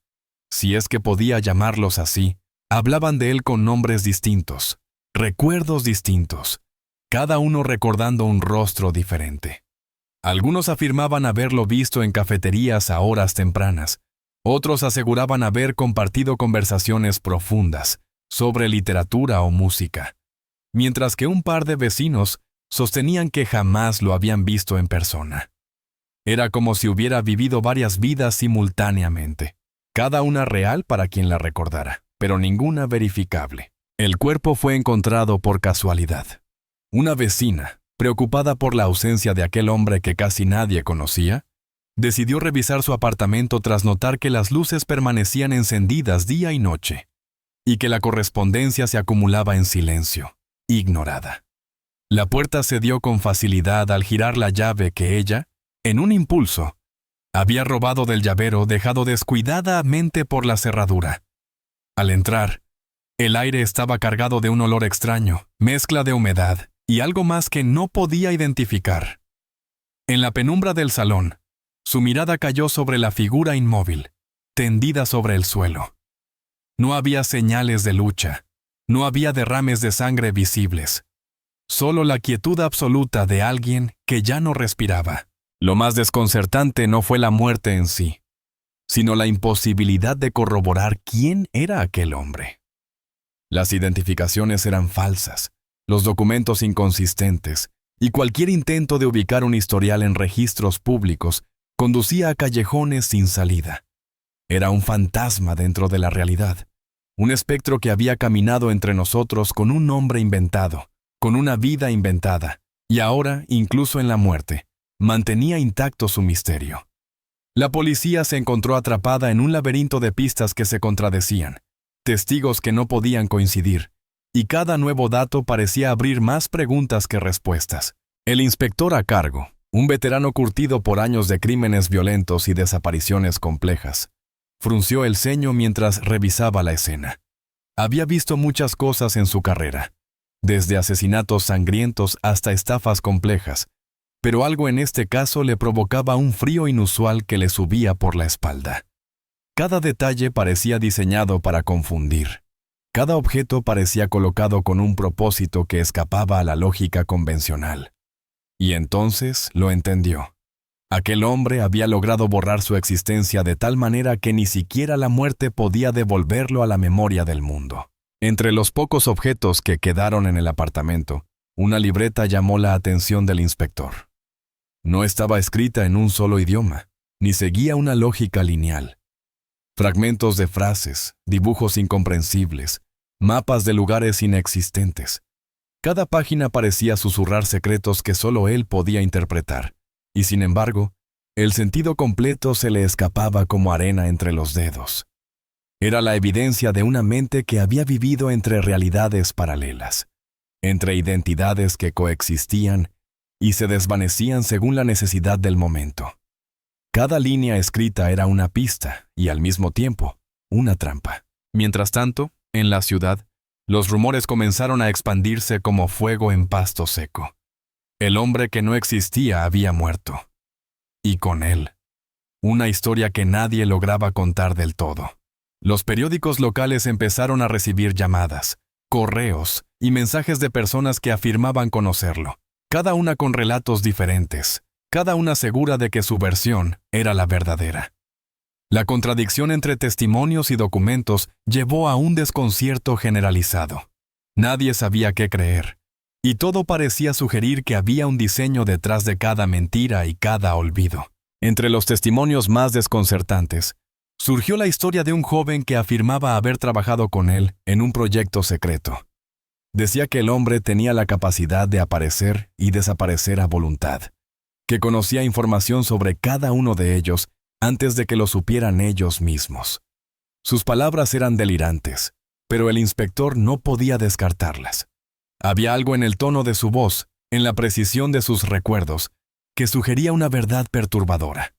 si es que podía llamarlos así, hablaban de él con nombres distintos, recuerdos distintos, cada uno recordando un rostro diferente. Algunos afirmaban haberlo visto en cafeterías a horas tempranas, otros aseguraban haber compartido conversaciones profundas sobre literatura o música, mientras que un par de vecinos sostenían que jamás lo habían visto en persona. Era como si hubiera vivido varias vidas simultáneamente, cada una real para quien la recordara, pero ninguna verificable. El cuerpo fue encontrado por casualidad. Una vecina, preocupada por la ausencia de aquel hombre que casi nadie conocía, decidió revisar su apartamento tras notar que las luces permanecían encendidas día y noche, y que la correspondencia se acumulaba en silencio, ignorada. La puerta cedió con facilidad al girar la llave que ella, en un impulso, había robado del llavero dejado descuidadamente por la cerradura. Al entrar, el aire estaba cargado de un olor extraño, mezcla de humedad y algo más que no podía identificar. En la penumbra del salón, su mirada cayó sobre la figura inmóvil, tendida sobre el suelo. No había señales de lucha, no había derrames de sangre visibles, solo la quietud absoluta de alguien que ya no respiraba. Lo más desconcertante no fue la muerte en sí, sino la imposibilidad de corroborar quién era aquel hombre. Las identificaciones eran falsas, los documentos inconsistentes, y cualquier intento de ubicar un historial en registros públicos conducía a callejones sin salida. Era un fantasma dentro de la realidad, un espectro que había caminado entre nosotros con un nombre inventado, con una vida inventada, y ahora, incluso en la muerte, mantenía intacto su misterio. La policía se encontró atrapada en un laberinto de pistas que se contradecían, testigos que no podían coincidir, y cada nuevo dato parecía abrir más preguntas que respuestas. El inspector a cargo, un veterano curtido por años de crímenes violentos y desapariciones complejas, frunció el ceño mientras revisaba la escena. Había visto muchas cosas en su carrera, desde asesinatos sangrientos hasta estafas complejas, pero algo en este caso le provocaba un frío inusual que le subía por la espalda. Cada detalle parecía diseñado para confundir. Cada objeto parecía colocado con un propósito que escapaba a la lógica convencional. Y entonces lo entendió. Aquel hombre había logrado borrar su existencia de tal manera que ni siquiera la muerte podía devolverlo a la memoria del mundo. Entre los pocos objetos que quedaron en el apartamento, una libreta llamó la atención del inspector. No estaba escrita en un solo idioma, ni seguía una lógica lineal. Fragmentos de frases, dibujos incomprensibles, mapas de lugares inexistentes. Cada página parecía susurrar secretos que solo él podía interpretar, y sin embargo, el sentido completo se le escapaba como arena entre los dedos. Era la evidencia de una mente que había vivido entre realidades paralelas, entre identidades que coexistían y se desvanecían según la necesidad del momento. Cada línea escrita era una pista y, al mismo tiempo, una trampa. Mientras tanto, en la ciudad, los rumores comenzaron a expandirse como fuego en pasto seco. El hombre que no existía había muerto. Y con él, una historia que nadie lograba contar del todo. Los periódicos locales empezaron a recibir llamadas, correos y mensajes de personas que afirmaban conocerlo, cada una con relatos diferentes, cada una segura de que su versión era la verdadera. La contradicción entre testimonios y documentos llevó a un desconcierto generalizado. Nadie sabía qué creer, y todo parecía sugerir que había un diseño detrás de cada mentira y cada olvido. Entre los testimonios más desconcertantes, surgió la historia de un joven que afirmaba haber trabajado con él en un proyecto secreto. Decía que el hombre tenía la capacidad de aparecer y desaparecer a voluntad, que conocía información sobre cada uno de ellos antes de que lo supieran ellos mismos. Sus palabras eran delirantes, pero el inspector no podía descartarlas. Había algo en el tono de su voz, en la precisión de sus recuerdos, que sugería una verdad perturbadora.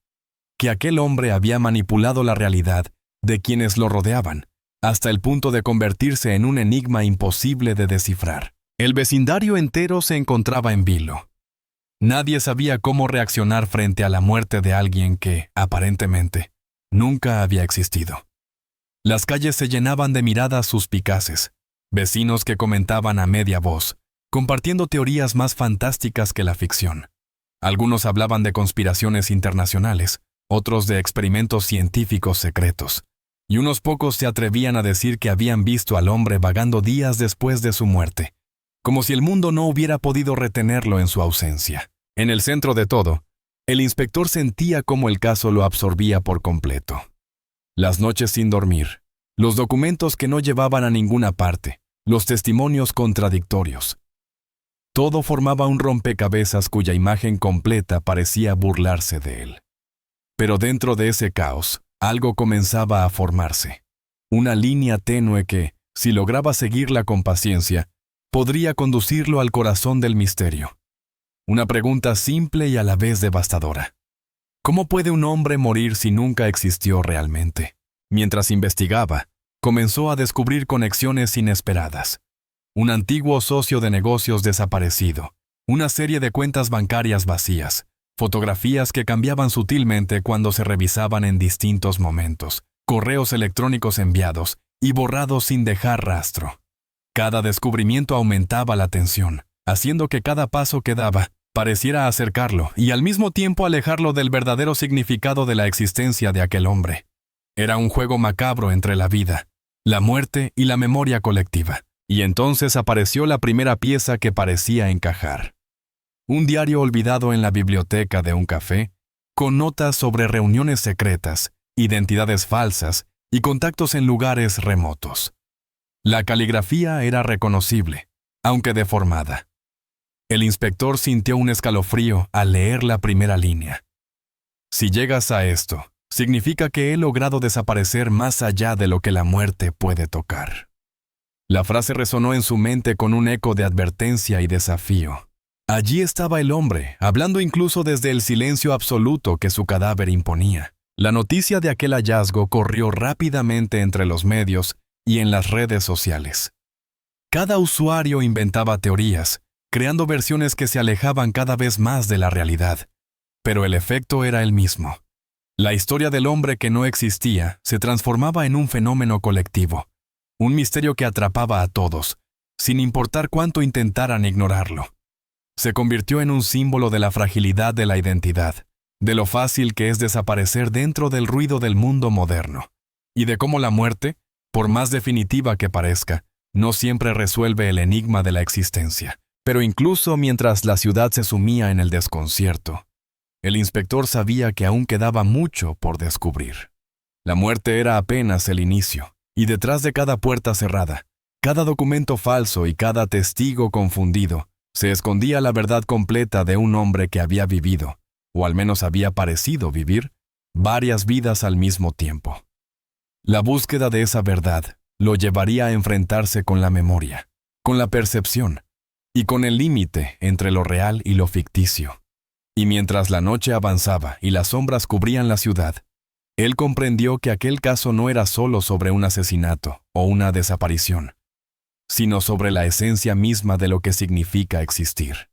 Que aquel hombre había manipulado la realidad de quienes lo rodeaban, hasta el punto de convertirse en un enigma imposible de descifrar. El vecindario entero se encontraba en vilo. Nadie sabía cómo reaccionar frente a la muerte de alguien que, aparentemente, nunca había existido. Las calles se llenaban de miradas suspicaces, vecinos que comentaban a media voz, compartiendo teorías más fantásticas que la ficción. Algunos hablaban de conspiraciones internacionales, otros de experimentos científicos secretos, y unos pocos se atrevían a decir que habían visto al hombre vagando días después de su muerte, como si el mundo no hubiera podido retenerlo en su ausencia. En el centro de todo, el inspector sentía cómo el caso lo absorbía por completo. Las noches sin dormir, los documentos que no llevaban a ninguna parte, los testimonios contradictorios. Todo formaba un rompecabezas cuya imagen completa parecía burlarse de él. Pero dentro de ese caos, algo comenzaba a formarse. Una línea tenue que, si lograba seguirla con paciencia, podría conducirlo al corazón del misterio. Una pregunta simple y a la vez devastadora. ¿Cómo puede un hombre morir si nunca existió realmente? Mientras investigaba, comenzó a descubrir conexiones inesperadas. Un antiguo socio de negocios desaparecido, una serie de cuentas bancarias vacías, fotografías que cambiaban sutilmente cuando se revisaban en distintos momentos, correos electrónicos enviados y borrados sin dejar rastro. Cada descubrimiento aumentaba la tensión, haciendo que cada paso que daba pareciera acercarlo y al mismo tiempo alejarlo del verdadero significado de la existencia de aquel hombre. Era un juego macabro entre la vida, la muerte y la memoria colectiva. Y entonces apareció la primera pieza que parecía encajar. Un diario olvidado en la biblioteca de un café, con notas sobre reuniones secretas, identidades falsas y contactos en lugares remotos. La caligrafía era reconocible, aunque deformada. El inspector sintió un escalofrío al leer la primera línea. Si llegas a esto, significa que he logrado desaparecer más allá de lo que la muerte puede tocar. La frase resonó en su mente con un eco de advertencia y desafío. Allí estaba el hombre, hablando incluso desde el silencio absoluto que su cadáver imponía. La noticia de aquel hallazgo corrió rápidamente entre los medios y en las redes sociales. Cada usuario inventaba teorías, creando versiones que se alejaban cada vez más de la realidad. Pero el efecto era el mismo. La historia del hombre que no existía se transformaba en un fenómeno colectivo, un misterio que atrapaba a todos, sin importar cuánto intentaran ignorarlo. Se convirtió en un símbolo de la fragilidad de la identidad, de lo fácil que es desaparecer dentro del ruido del mundo moderno, y de cómo la muerte, por más definitiva que parezca, no siempre resuelve el enigma de la existencia. Pero incluso mientras la ciudad se sumía en el desconcierto, el inspector sabía que aún quedaba mucho por descubrir. La muerte era apenas el inicio, y detrás de cada puerta cerrada, cada documento falso y cada testigo confundido, se escondía la verdad completa de un hombre que había vivido, o al menos había parecido vivir, varias vidas al mismo tiempo. La búsqueda de esa verdad lo llevaría a enfrentarse con la memoria, con la percepción, y con el límite entre lo real y lo ficticio. Y mientras la noche avanzaba y las sombras cubrían la ciudad, él comprendió que aquel caso no era solo sobre un asesinato o una desaparición, sino sobre la esencia misma de lo que significa existir.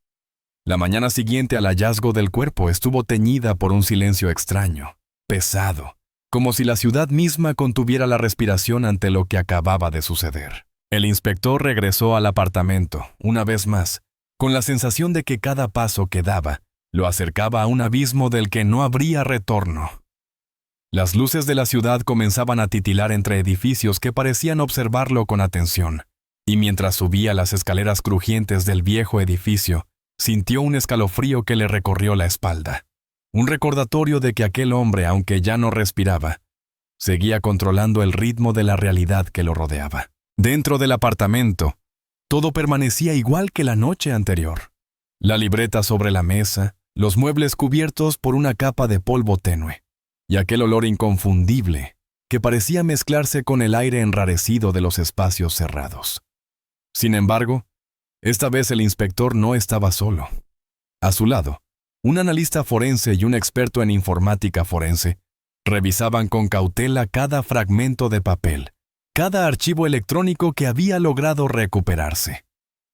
La mañana siguiente al hallazgo del cuerpo estuvo teñida por un silencio extraño, pesado, como si la ciudad misma contuviera la respiración ante lo que acababa de suceder. El inspector regresó al apartamento, una vez más, con la sensación de que cada paso que daba lo acercaba a un abismo del que no habría retorno. Las luces de la ciudad comenzaban a titilar entre edificios que parecían observarlo con atención, y mientras subía las escaleras crujientes del viejo edificio, sintió un escalofrío que le recorrió la espalda. Un recordatorio de que aquel hombre, aunque ya no respiraba, seguía controlando el ritmo de la realidad que lo rodeaba. Dentro del apartamento, todo permanecía igual que la noche anterior. La libreta sobre la mesa, los muebles cubiertos por una capa de polvo tenue, y aquel olor inconfundible que parecía mezclarse con el aire enrarecido de los espacios cerrados. Sin embargo, Esta vez el inspector no estaba solo. A su lado, un analista forense y un experto en informática forense revisaban con cautela cada fragmento de papel, cada archivo electrónico que había logrado recuperarse.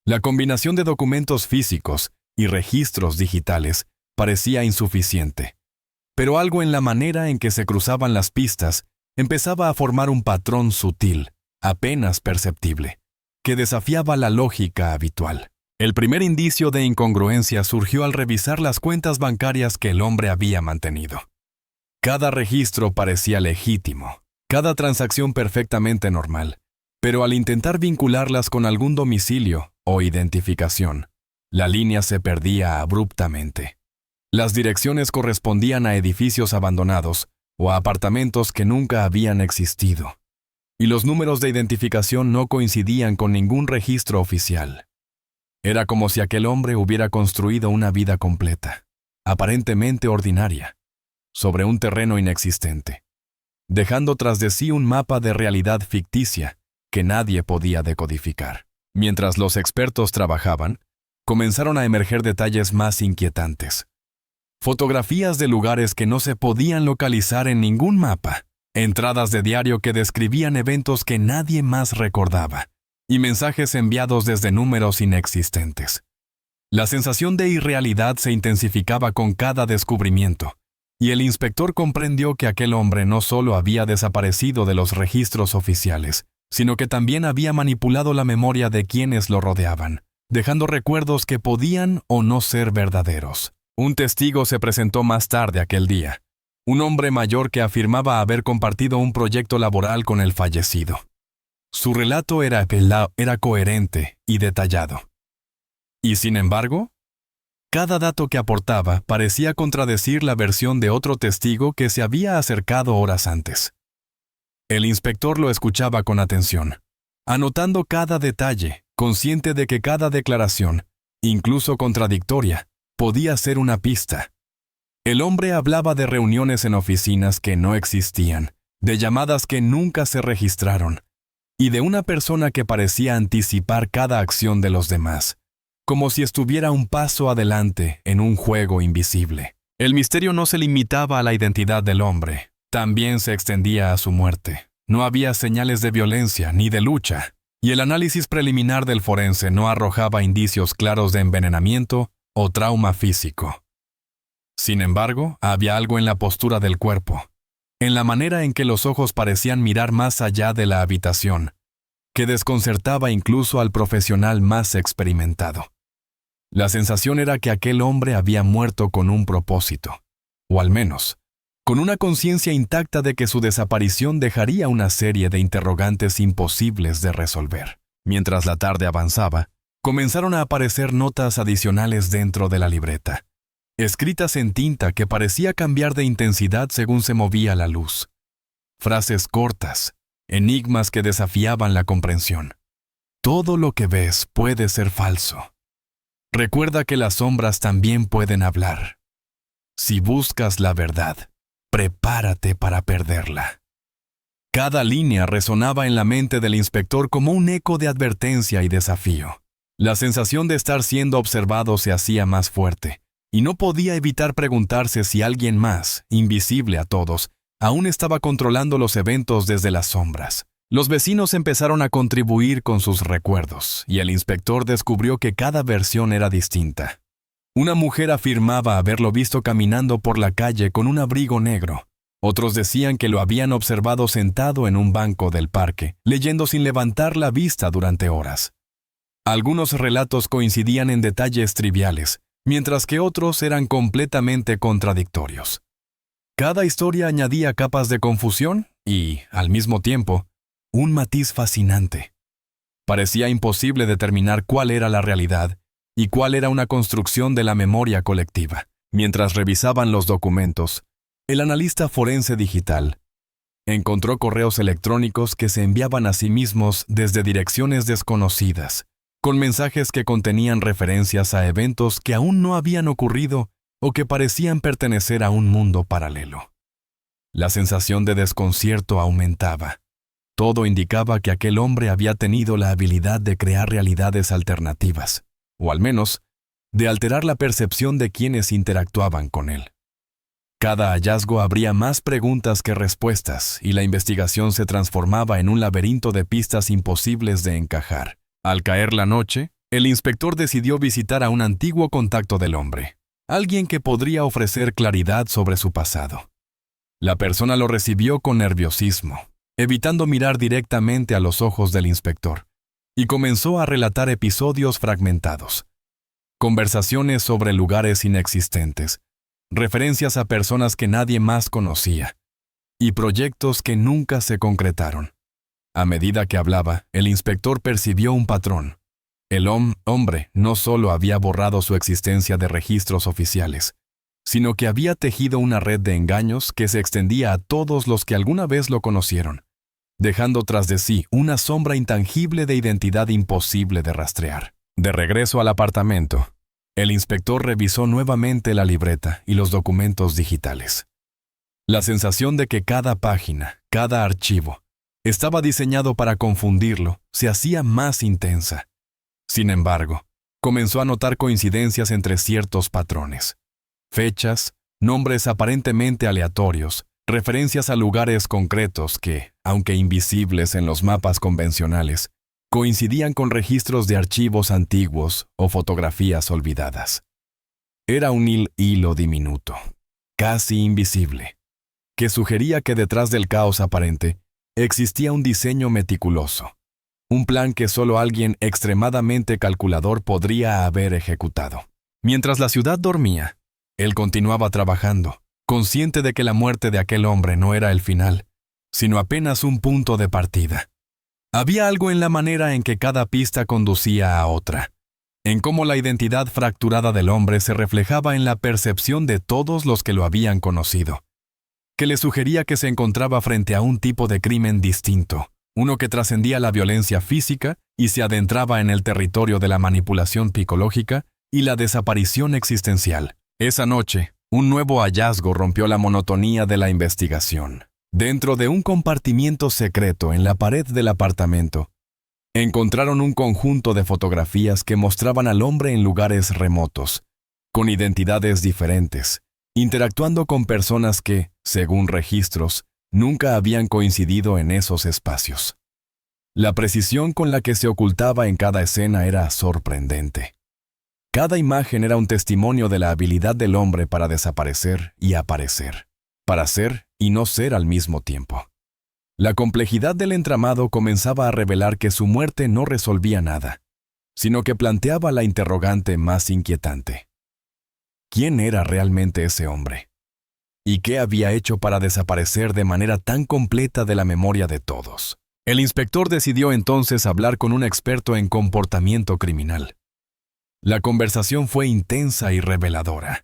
La combinación de documentos físicos y registros digitales parecía insuficiente, pero algo en la manera en que se cruzaban las pistas empezaba a formar un patrón sutil, apenas perceptible, que desafiaba la lógica habitual. El primer indicio de incongruencia surgió al revisar las cuentas bancarias que el hombre había mantenido. Cada registro parecía legítimo, cada transacción perfectamente normal, pero al intentar vincularlas con algún domicilio o identificación, la línea se perdía abruptamente. Las direcciones correspondían a edificios abandonados o a apartamentos que nunca habían existido, y los números de identificación no coincidían con ningún registro oficial. Era como si aquel hombre hubiera construido una vida completa, aparentemente ordinaria, sobre un terreno inexistente, dejando tras de sí un mapa de realidad ficticia que nadie podía decodificar. Mientras los expertos trabajaban, comenzaron a emerger detalles más inquietantes. Fotografías de lugares que no se podían localizar en ningún mapa, entradas de diario que describían eventos que nadie más recordaba, y mensajes enviados desde números inexistentes. La sensación de irrealidad se intensificaba con cada descubrimiento, y el inspector comprendió que aquel hombre no solo había desaparecido de los registros oficiales, sino que también había manipulado la memoria de quienes lo rodeaban, dejando recuerdos que podían o no ser verdaderos. Un testigo se presentó más tarde aquel día, un hombre mayor que afirmaba haber compartido un proyecto laboral con el fallecido. Su relato era coherente y detallado. Y sin embargo, cada dato que aportaba parecía contradecir la versión de otro testigo que se había acercado horas antes. El inspector lo escuchaba con atención, anotando cada detalle, consciente de que cada declaración, incluso contradictoria, podía ser una pista. El hombre hablaba de reuniones en oficinas que no existían, de llamadas que nunca se registraron, y de una persona que parecía anticipar cada acción de los demás, como si estuviera un paso adelante en un juego invisible. El misterio no se limitaba a la identidad del hombre, también se extendía a su muerte. No había señales de violencia ni de lucha, y el análisis preliminar del forense no arrojaba indicios claros de envenenamiento o trauma físico. Sin embargo, había algo en la postura del cuerpo, en la manera en que los ojos parecían mirar más allá de la habitación, que desconcertaba incluso al profesional más experimentado. La sensación era que aquel hombre había muerto con un propósito, o al menos, con una conciencia intacta de que su desaparición dejaría una serie de interrogantes imposibles de resolver. Mientras la tarde avanzaba, comenzaron a aparecer notas adicionales dentro de la libreta, escritas en tinta que parecía cambiar de intensidad según se movía la luz. Frases cortas, enigmas que desafiaban la comprensión. Todo lo que ves puede ser falso. Recuerda que las sombras también pueden hablar. Si buscas la verdad, prepárate para perderla. Cada línea resonaba en la mente del inspector como un eco de advertencia y desafío. La sensación de estar siendo observado se hacía más fuerte, y no podía evitar preguntarse si alguien más, invisible a todos, aún estaba controlando los eventos desde las sombras. Los vecinos empezaron a contribuir con sus recuerdos, y el inspector descubrió que cada versión era distinta. Una mujer afirmaba haberlo visto caminando por la calle con un abrigo negro. Otros decían que lo habían observado sentado en un banco del parque, leyendo sin levantar la vista durante horas. Algunos relatos coincidían en detalles triviales, mientras que otros eran completamente contradictorios. Cada historia añadía capas de confusión y, al mismo tiempo, un matiz fascinante. Parecía imposible determinar cuál era la realidad y cuál era una construcción de la memoria colectiva. Mientras revisaban los documentos, el analista forense digital encontró correos electrónicos que se enviaban a sí mismos desde direcciones desconocidas, con mensajes que contenían referencias a eventos que aún no habían ocurrido o que parecían pertenecer a un mundo paralelo. La sensación de desconcierto aumentaba. Todo indicaba que aquel hombre había tenido la habilidad de crear realidades alternativas, o al menos, de alterar la percepción de quienes interactuaban con él. Cada hallazgo abría más preguntas que respuestas y la investigación se transformaba en un laberinto de pistas imposibles de encajar. Al caer la noche, el inspector decidió visitar a un antiguo contacto del hombre, alguien que podría ofrecer claridad sobre su pasado. La persona lo recibió con nerviosismo, evitando mirar directamente a los ojos del inspector, y comenzó a relatar episodios fragmentados, conversaciones sobre lugares inexistentes, referencias a personas que nadie más conocía, y proyectos que nunca se concretaron. A medida que hablaba, el inspector percibió un patrón. El hombre no solo había borrado su existencia de registros oficiales, sino que había tejido una red de engaños que se extendía a todos los que alguna vez lo conocieron, dejando tras de sí una sombra intangible de identidad imposible de rastrear. De regreso al apartamento, el inspector revisó nuevamente la libreta y los documentos digitales. La sensación de que cada página, cada archivo, estaba diseñado para confundirlo se hacía más intensa. Sin embargo, comenzó a notar coincidencias entre ciertos patrones. Fechas, nombres aparentemente aleatorios, referencias a lugares concretos que, aunque invisibles en los mapas convencionales, coincidían con registros de archivos antiguos o fotografías olvidadas. Era un hilo diminuto, casi invisible, que sugería que detrás del caos aparente existía un diseño meticuloso, un plan que solo alguien extremadamente calculador podría haber ejecutado. Mientras la ciudad dormía, él continuaba trabajando, consciente de que la muerte de aquel hombre no era el final, sino apenas un punto de partida. Había algo en la manera en que cada pista conducía a otra, en cómo la identidad fracturada del hombre se reflejaba en la percepción de todos los que lo habían conocido, que le sugería que se encontraba frente a un tipo de crimen distinto, uno que trascendía la violencia física y se adentraba en el territorio de la manipulación psicológica y la desaparición existencial. Esa noche, un nuevo hallazgo rompió la monotonía de la investigación. Dentro de un compartimiento secreto en la pared del apartamento, encontraron un conjunto de fotografías que mostraban al hombre en lugares remotos, con identidades diferentes, interactuando con personas que, según registros, nunca habían coincidido en esos espacios. La precisión con la que se ocultaba en cada escena era sorprendente. Cada imagen era un testimonio de la habilidad del hombre para desaparecer y aparecer, para ser y no ser al mismo tiempo. La complejidad del entramado comenzaba a revelar que su muerte no resolvía nada, sino que planteaba la interrogante más inquietante. ¿Quién era realmente ese hombre? ¿Y qué había hecho para desaparecer de manera tan completa de la memoria de todos? El inspector decidió entonces hablar con un experto en comportamiento criminal. La conversación fue intensa y reveladora.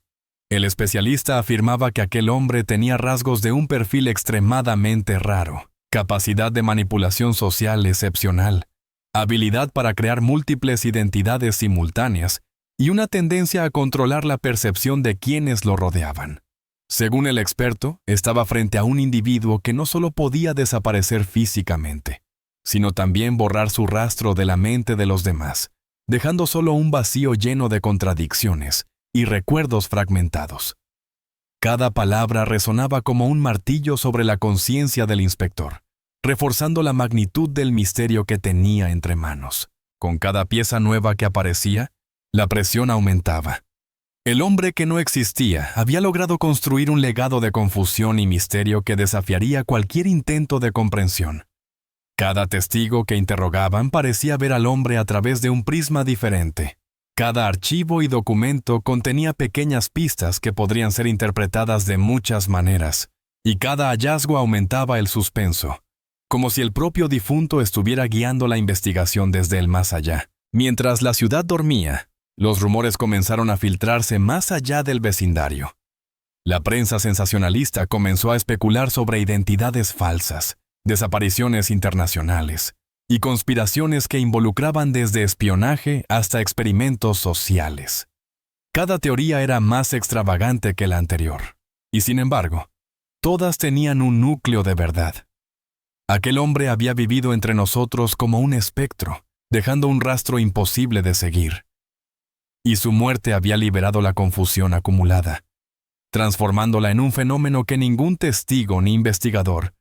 El especialista afirmaba que aquel hombre tenía rasgos de un perfil extremadamente raro, capacidad de manipulación social excepcional, habilidad para crear múltiples identidades simultáneas y una tendencia a controlar la percepción de quienes lo rodeaban. Según el experto, estaba frente a un individuo que no solo podía desaparecer físicamente, sino también borrar su rastro de la mente de los demás, dejando solo un vacío lleno de contradicciones y recuerdos fragmentados. Cada palabra resonaba como un martillo sobre la conciencia del inspector, reforzando la magnitud del misterio que tenía entre manos. Con cada pieza nueva que aparecía, la presión aumentaba. El hombre que no existía había logrado construir un legado de confusión y misterio que desafiaría cualquier intento de comprensión. Cada testigo que interrogaban parecía ver al hombre a través de un prisma diferente. Cada archivo y documento contenía pequeñas pistas que podrían ser interpretadas de muchas maneras, y cada hallazgo aumentaba el suspenso, como si el propio difunto estuviera guiando la investigación desde el más allá. Mientras la ciudad dormía, los rumores comenzaron a filtrarse más allá del vecindario. La prensa sensacionalista comenzó a especular sobre identidades falsas, desapariciones internacionales y conspiraciones que involucraban desde espionaje hasta experimentos sociales. Cada teoría era más extravagante que la anterior, y sin embargo, todas tenían un núcleo de verdad. Aquel hombre había vivido entre nosotros como un espectro, dejando un rastro imposible de seguir. Y su muerte había liberado la confusión acumulada, transformándola en un fenómeno que ningún testigo ni investigador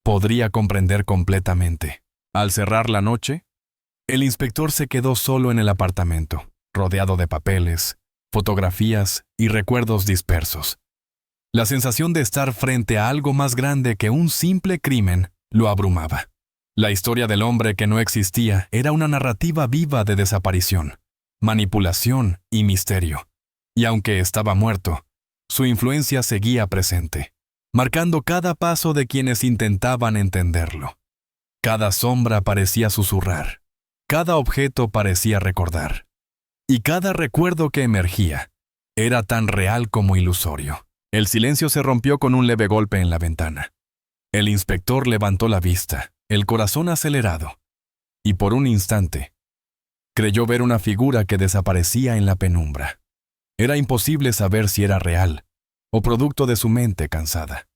podría comprender completamente. Al cerrar la noche, el inspector se quedó solo en el apartamento, rodeado de papeles, fotografías y recuerdos dispersos. La sensación de estar frente a algo más grande que un simple crimen lo abrumaba. La historia del hombre que no existía era una narrativa viva de desaparición, manipulación y misterio. Y aunque estaba muerto, su influencia seguía presente, marcando cada paso de quienes intentaban entenderlo. Cada sombra parecía susurrar, cada objeto parecía recordar, y cada recuerdo que emergía era tan real como ilusorio. El silencio se rompió con un leve golpe en la ventana. El inspector levantó la vista, el corazón acelerado, y por un instante creyó ver una figura que desaparecía en la penumbra. Era imposible saber si era real o producto de su mente cansada.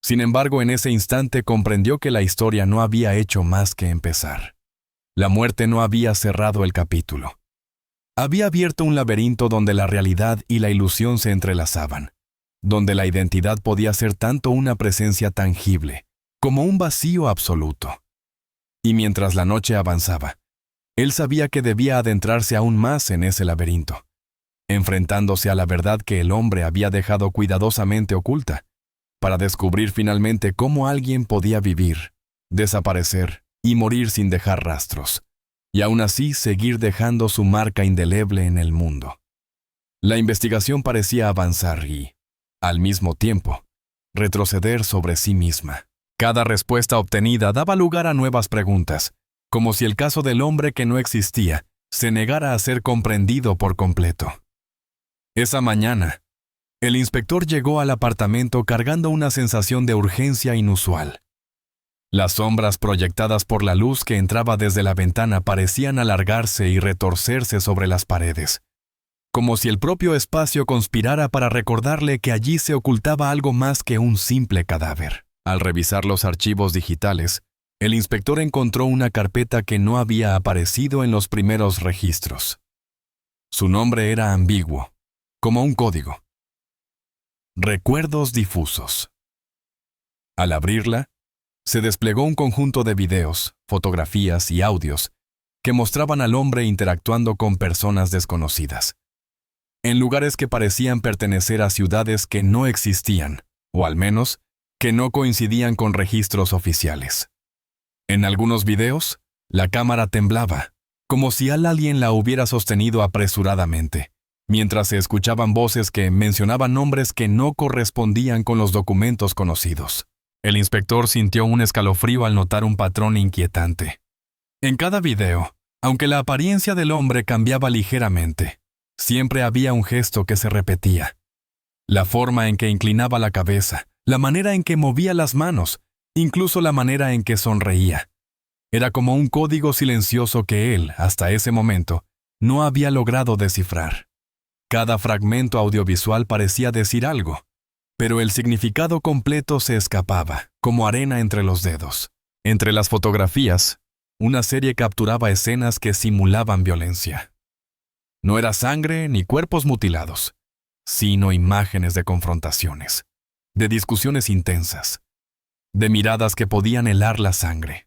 Sin embargo, en ese instante comprendió que la historia no había hecho más que empezar. La muerte no había cerrado el capítulo. Había abierto un laberinto donde la realidad y la ilusión se entrelazaban, donde la identidad podía ser tanto una presencia tangible como un vacío absoluto. Y mientras la noche avanzaba, él sabía que debía adentrarse aún más en ese laberinto, enfrentándose a la verdad que el hombre había dejado cuidadosamente oculta, para descubrir finalmente cómo alguien podía vivir, desaparecer y morir sin dejar rastros, y aún así seguir dejando su marca indeleble en el mundo. La investigación parecía avanzar y, al mismo tiempo, retroceder sobre sí misma. Cada respuesta obtenida daba lugar a nuevas preguntas, como si el caso del hombre que no existía se negara a ser comprendido por completo. Esa mañana, el inspector llegó al apartamento cargando una sensación de urgencia inusual. Las sombras proyectadas por la luz que entraba desde la ventana parecían alargarse y retorcerse sobre las paredes, como si el propio espacio conspirara para recordarle que allí se ocultaba algo más que un simple cadáver. Al revisar los archivos digitales, el inspector encontró una carpeta que no había aparecido en los primeros registros. Su nombre era ambiguo, como un código. Recuerdos difusos. Al abrirla, se desplegó un conjunto de videos, fotografías y audios que mostraban al hombre interactuando con personas desconocidas, en lugares que parecían pertenecer a ciudades que no existían, o al menos, que no coincidían con registros oficiales. En algunos videos, la cámara temblaba, como si alguien la hubiera sostenido apresuradamente, mientras se escuchaban voces que mencionaban nombres que no correspondían con los documentos conocidos. El inspector sintió un escalofrío al notar un patrón inquietante. En cada video, aunque la apariencia del hombre cambiaba ligeramente, siempre había un gesto que se repetía. La forma en que inclinaba la cabeza, la manera en que movía las manos, incluso la manera en que sonreía. Era como un código silencioso que él, hasta ese momento, no había logrado descifrar. Cada fragmento audiovisual parecía decir algo, pero el significado completo se escapaba, como arena entre los dedos. Entre las fotografías, una serie capturaba escenas que simulaban violencia. No era sangre ni cuerpos mutilados, sino imágenes de confrontaciones, de discusiones intensas, de miradas que podían helar la sangre.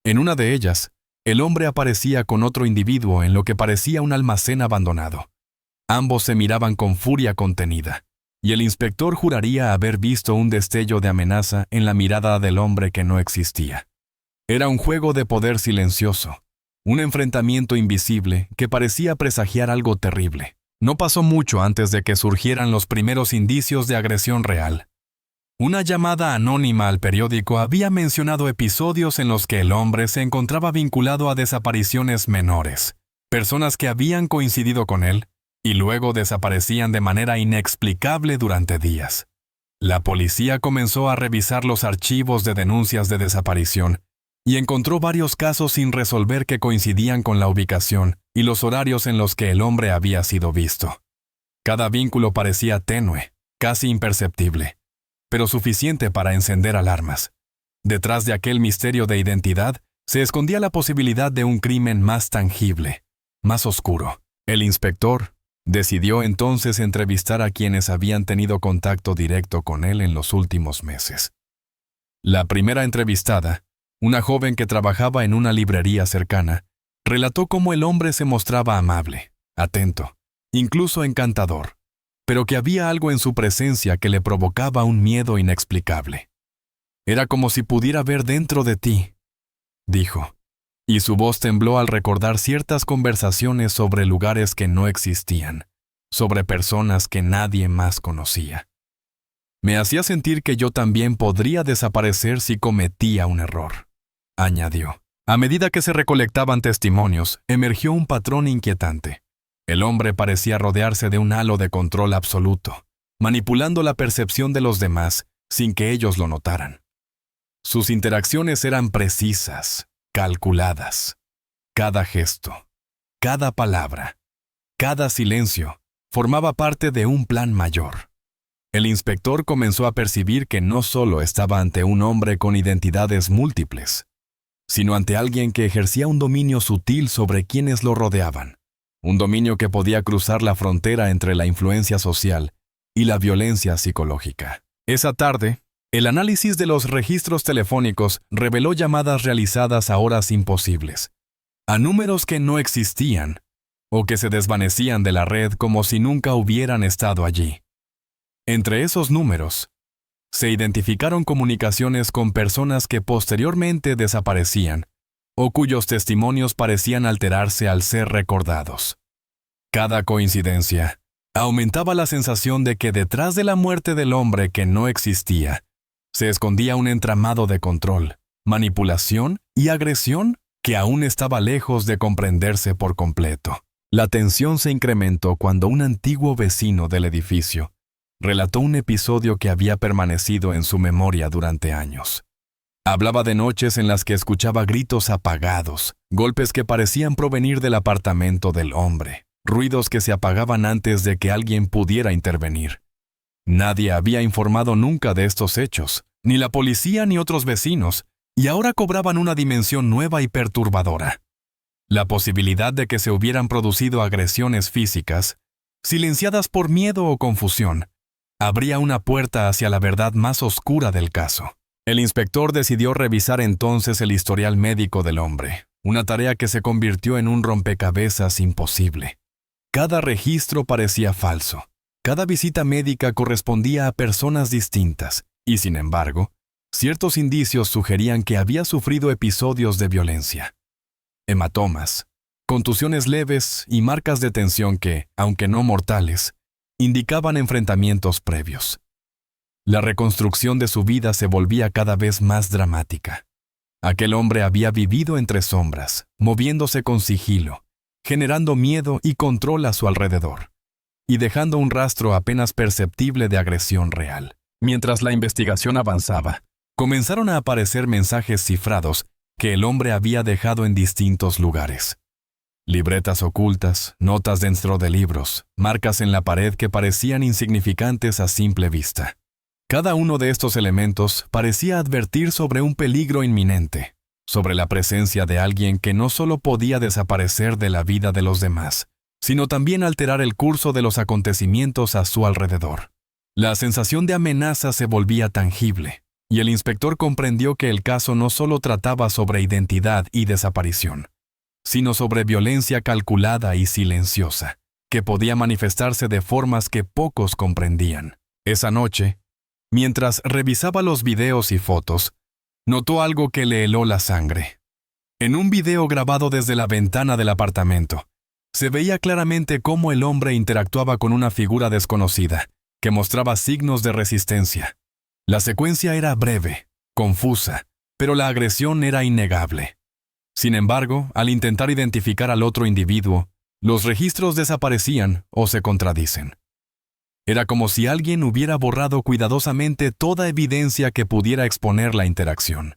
En una de ellas, el hombre aparecía con otro individuo en lo que parecía un almacén abandonado. Ambos se miraban con furia contenida, y el inspector juraría haber visto un destello de amenaza en la mirada del hombre que no existía. Era un juego de poder silencioso, un enfrentamiento invisible que parecía presagiar algo terrible. No pasó mucho antes de que surgieran los primeros indicios de agresión real. Una llamada anónima al periódico había mencionado episodios en los que el hombre se encontraba vinculado a desapariciones menores, personas que habían coincidido con él y luego desaparecían de manera inexplicable durante días. La policía comenzó a revisar los archivos de denuncias de desaparición y encontró varios casos sin resolver que coincidían con la ubicación y los horarios en los que el hombre había sido visto. Cada vínculo parecía tenue, casi imperceptible, pero suficiente para encender alarmas. Detrás de aquel misterio de identidad se escondía la posibilidad de un crimen más tangible, más oscuro. El inspector decidió entonces entrevistar a quienes habían tenido contacto directo con él en los últimos meses. La primera entrevistada, una joven que trabajaba en una librería cercana, relató cómo el hombre se mostraba amable, atento, incluso encantador, pero que había algo en su presencia que le provocaba un miedo inexplicable. Era como si pudiera ver dentro de ti, dijo, y su voz tembló al recordar ciertas conversaciones sobre lugares que no existían, sobre personas que nadie más conocía. Me hacía sentir que yo también podría desaparecer si cometía un error, añadió. A medida que se recolectaban testimonios, emergió un patrón inquietante. El hombre parecía rodearse de un halo de control absoluto, manipulando la percepción de los demás sin que ellos lo notaran. Sus interacciones eran precisas, calculadas. Cada gesto, cada palabra, cada silencio formaba parte de un plan mayor. El inspector comenzó a percibir que no solo estaba ante un hombre con identidades múltiples, sino ante alguien que ejercía un dominio sutil sobre quienes lo rodeaban, un dominio que podía cruzar la frontera entre la influencia social y la violencia psicológica. Esa tarde, el análisis de los registros telefónicos reveló llamadas realizadas a horas imposibles, a números que no existían o que se desvanecían de la red como si nunca hubieran estado allí. Entre esos números, se identificaron comunicaciones con personas que posteriormente desaparecían o cuyos testimonios parecían alterarse al ser recordados. Cada coincidencia aumentaba la sensación de que detrás de la muerte del hombre que no existía, se escondía un entramado de control, manipulación y agresión que aún estaba lejos de comprenderse por completo. La tensión se incrementó cuando un antiguo vecino del edificio relató un episodio que había permanecido en su memoria durante años. Hablaba de noches en las que escuchaba gritos apagados, golpes que parecían provenir del apartamento del hombre, ruidos que se apagaban antes de que alguien pudiera intervenir. Nadie había informado nunca de estos hechos, ni la policía ni otros vecinos, y ahora cobraban una dimensión nueva y perturbadora. La posibilidad de que se hubieran producido agresiones físicas, silenciadas por miedo o confusión, abría una puerta hacia la verdad más oscura del caso. El inspector decidió revisar entonces el historial médico del hombre, una tarea que se convirtió en un rompecabezas imposible. Cada registro parecía falso. Cada visita médica correspondía a personas distintas, y sin embargo, ciertos indicios sugerían que había sufrido episodios de violencia. Hematomas, contusiones leves y marcas de tensión que, aunque no mortales, indicaban enfrentamientos previos. La reconstrucción de su vida se volvía cada vez más dramática. Aquel hombre había vivido entre sombras, moviéndose con sigilo, generando miedo y control a su alrededor, y dejando un rastro apenas perceptible de agresión real. Mientras la investigación avanzaba, comenzaron a aparecer mensajes cifrados que el hombre había dejado en distintos lugares. Libretas ocultas, notas dentro de libros, marcas en la pared que parecían insignificantes a simple vista. Cada uno de estos elementos parecía advertir sobre un peligro inminente, sobre la presencia de alguien que no solo podía desaparecer de la vida de los demás, sino también alterar el curso de los acontecimientos a su alrededor. La sensación de amenaza se volvía tangible, y el inspector comprendió que el caso no solo trataba sobre identidad y desaparición, sino sobre violencia calculada y silenciosa, que podía manifestarse de formas que pocos comprendían. Esa noche, mientras revisaba los videos y fotos, notó algo que le heló la sangre. En un video grabado desde la ventana del apartamento, se veía claramente cómo el hombre interactuaba con una figura desconocida, que mostraba signos de resistencia. La secuencia era breve, confusa, pero la agresión era innegable. Sin embargo, al intentar identificar al otro individuo, los registros desaparecían o se contradicen. Era como si alguien hubiera borrado cuidadosamente toda evidencia que pudiera exponer la interacción.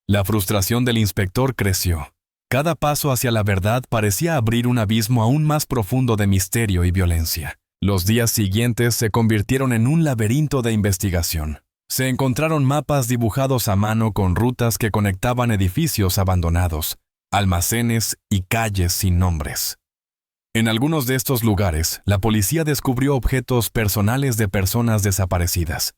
La frustración del inspector creció. Cada paso hacia la verdad parecía abrir un abismo aún más profundo de misterio y violencia. Los días siguientes se convirtieron en un laberinto de investigación. Se encontraron mapas dibujados a mano con rutas que conectaban edificios abandonados, almacenes y calles sin nombres. En algunos de estos lugares, la policía descubrió objetos personales de personas desaparecidas.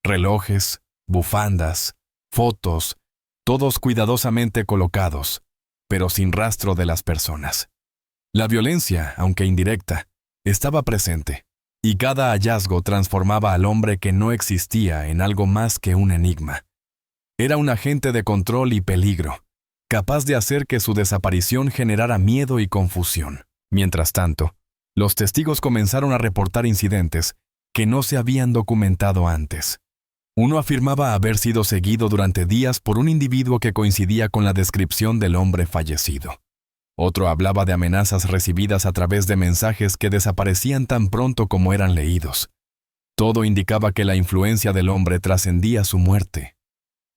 Relojes, bufandas, fotos, todos cuidadosamente colocados, pero sin rastro de las personas. La violencia, aunque indirecta, estaba presente, y cada hallazgo transformaba al hombre que no existía en algo más que un enigma. Era un agente de control y peligro, capaz de hacer que su desaparición generara miedo y confusión. Mientras tanto, los testigos comenzaron a reportar incidentes que no se habían documentado antes. Uno afirmaba haber sido seguido durante días por un individuo que coincidía con la descripción del hombre fallecido. Otro hablaba de amenazas recibidas a través de mensajes que desaparecían tan pronto como eran leídos. Todo indicaba que la influencia del hombre trascendía su muerte.